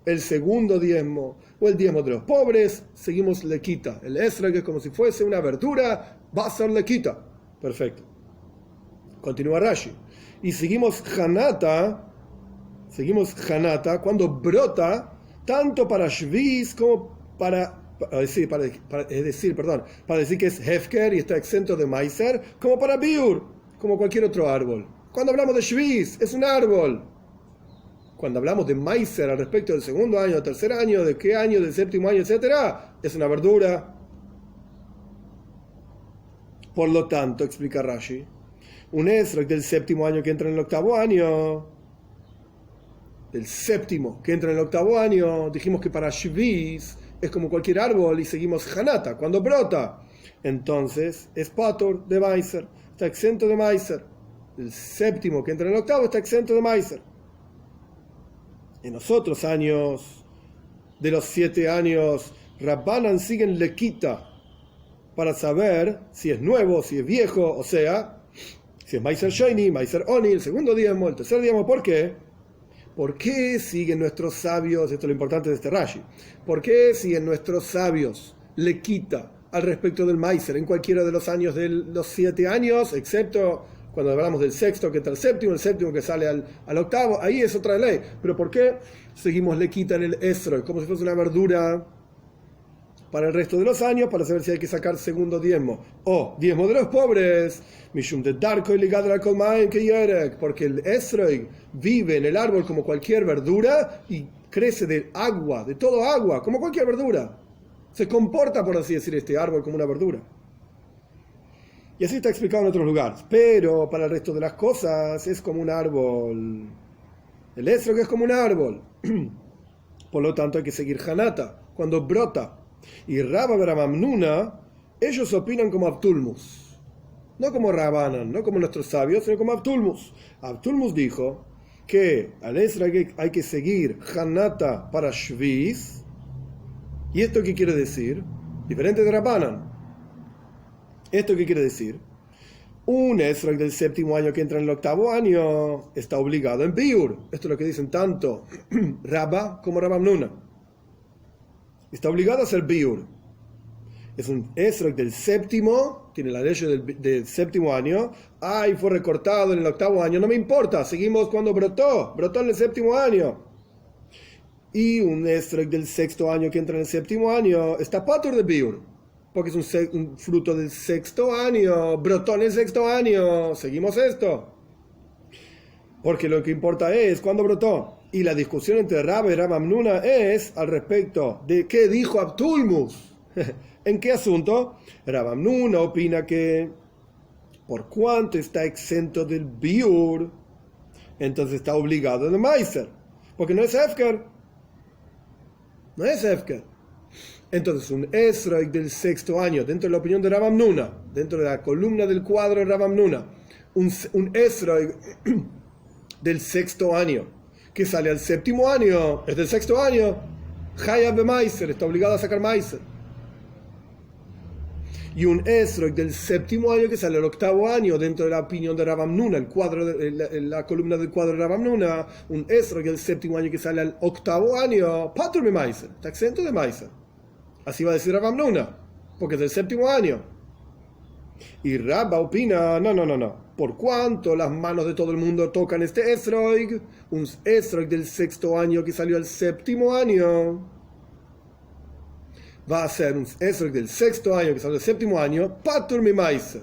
El segundo diezmo o el diezmo de los pobres, seguimos le quita. El Esrog es como si fuese una verdura, va a ser le quita. Perfecto. Continúa Rashi. Y seguimos Hanata cuando brota, tanto para Shviz como para decir que es Hefker y está exento de Maiser, como para Biur, como cualquier otro árbol. Cuando hablamos de Shviz, es un árbol. cuando hablamos de Meiser al respecto del segundo año, tercer año, de qué año, del séptimo año, etcétera, es una verdura. Por lo tanto, explica Rashi, un esrog del séptimo año que entra en el octavo año, del séptimo que entra en el octavo año, dijimos que para Shvis es como cualquier árbol y seguimos Hanata, cuando brota. Entonces es Patur de Meiser, está exento de Meiser. El séptimo que entra en el octavo está exento de Meiser. En los otros años, de los 7 años, Rabbanan siguen Lequita para saber si es nuevo, si es viejo, o sea, si es Meiser Sheni, Meiser Oni, el segundo diezmo, el tercer diezmo. ¿Por qué? ¿Por qué siguen nuestros sabios? Esto es lo importante de este Rashi. ¿Por qué siguen nuestros sabios Lequita al respecto del Meiser en cualquiera de los años de los 7 años, excepto cuando hablamos del sexto que entra al séptimo, el séptimo que sale al octavo? Ahí es otra ley. ¿Pero por qué seguimos Lequita en el Esrog, como si fuese una verdura para el resto de los años, para saber si hay que sacar segundo diezmo o diezmo de los pobres? Mishum de Darko y ligado al Kolmaen que Yerek, porque el Esrog vive en el árbol como cualquier verdura y crece de agua, de todo agua, como cualquier verdura. Se comporta, por así decir, este árbol como una verdura. Y así está explicado en otros lugares. Pero para el resto de las cosas es como un árbol. El Esrog es como un árbol. Por lo tanto hay que seguir Hanata cuando brota. Y Rabba Beramamnuna, ellos opinan como Abtulmus. No como Rabbanan, no como nuestros sabios, sino como Abtulmus. Abtulmus dijo que al Esrog hay que seguir Hanata para Shvis. ¿Y esto qué quiere decir? Diferente de Rabbanan. ¿Esto qué quiere decir? Un Esrog del séptimo año que entra en el octavo año está obligado en Biur. Esto es lo que dicen tanto Rabba como Rabamnuna. Está obligado a hacer Biur. Es un Esrog del séptimo, tiene la ley del séptimo año. Ay, fue recortado en el octavo año, no me importa, seguimos cuando brotó en el séptimo año. Y un Esrog del sexto año que entra en el séptimo año está Patur de Biur, porque es un fruto del sexto año, brotó en el sexto año, seguimos esto. Porque lo que importa es cuándo brotó. Y la discusión entre Rabba y Rabamnuna es al respecto de qué dijo Abtulmus. ¿En qué asunto? Rabamnuna opina que por cuanto está exento del biur, entonces está obligado de Meiser, porque no es Hefker. No es Hefker. Entonces, un Esrog del sexto año, dentro de la opinión de Rabamnuna, dentro de la columna del cuadro de Rabamnuna, un Esrog del sexto año, que sale al séptimo año, es del sexto año, Hayab de Meiser, está obligado a sacar Meiser. Y un Esrog del séptimo año, que sale al octavo año, dentro de la opinión de Rabamnuna, la columna del cuadro de Rabamnuna, un Esrog del séptimo año, que sale al octavo año, Patur de Meiser, está exento de Meiser. Así va a decir Rabamnuna, porque es del séptimo año. Y Rabba opina, no. Por cuanto las manos de todo el mundo tocan este Esrog, un Esrog del sexto año que salió al séptimo año, va a ser un Esrog del sexto año que salió al séptimo año, Patur mi Meiser,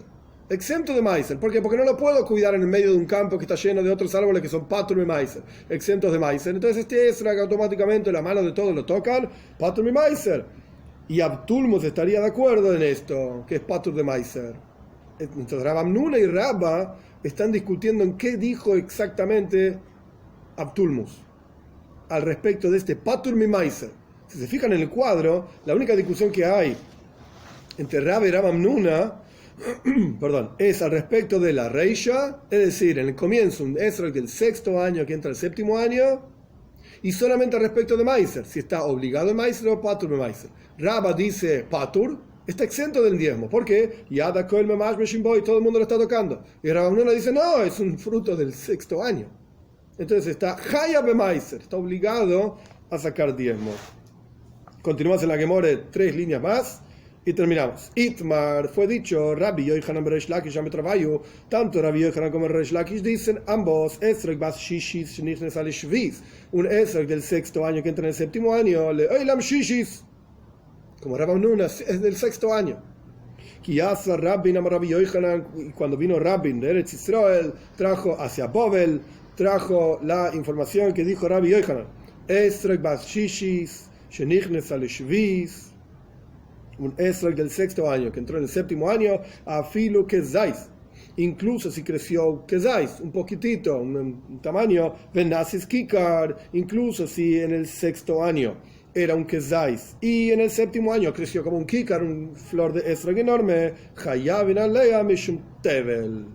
exento de Meiser. ¿Por qué? Porque no lo puedo cuidar en el medio de un campo que está lleno de otros árboles que son Patur mi Meiser, exentos de Meiser. Entonces este Esrog automáticamente las manos de todos lo tocan, Patur mi Meiser. Y Abtulmus estaría de acuerdo en esto, que es Patur de Meiser. Entonces Rabamnuna y Rabba están discutiendo en qué dijo exactamente Abtulmus al respecto de este Patur mi Meiser. Si se fijan en el cuadro, la única discusión que hay entre Rabba y Rabamnuna es al respecto de la Reisha, es decir, en el comienzo un Esrog del sexto año que entra al séptimo año, y solamente al respecto de Meiser, si está obligado el Meiser o Patur de Meiser. Rabba dice Patur, está exento del diezmo. ¿Por qué? Yada Koel Memash Beshimboy, todo el mundo lo está tocando. Y Rabamnuna dice, no, es un fruto del sexto año. Entonces está Hayab Meiser, está obligado a sacar diezmo. Continuamos en la Gemore 3 líneas más y terminamos. Itmar, fue dicho, Rabbi Yochanan Reish Lakish Ametrabayu, tanto Rabbi Yochanan como Reish Lakish dicen ambos, Esrog Bas Shishis Shnichnes Ale Shvis, un Esrog del sexto año que entra en el séptimo año, Le Oilam Shishis, como Rabamnuna, es del sexto año. Rabbi Yochanan, cuando vino Rabbi de Eretz Israel, trajo hacia Bovel trajo la información que dijo Rabbi Yochanan, Esrog bas shishis, shenichnes al shvis, un Esrog del sexto año, que entró en el séptimo año, afilu kezais, incluso si creció kezais, un poquitito, un tamaño, venasis kikar, incluso si en el sexto año era un kezais y en el séptimo año creció como un kikar, un flor de Esrog enorme, hayavin alea mishum tevel.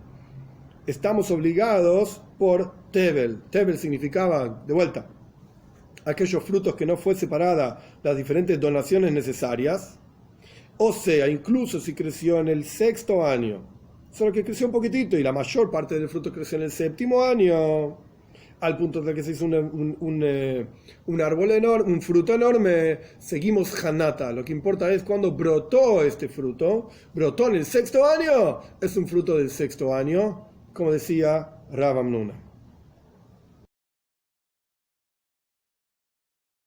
Estamos obligados por tevel. Tevel significaba, de vuelta, aquellos frutos que no fue separada las diferentes donaciones necesarias, o sea, incluso si creció en el sexto año, solo que creció un poquitito y la mayor parte del fruto creció en el séptimo año, al punto de que se hizo un árbol enorme, un fruto enorme, seguimos hanata. Lo que importa es cuando brotó este fruto. Brotó en el sexto año, es un fruto del sexto año, como decía Rav Amnuna.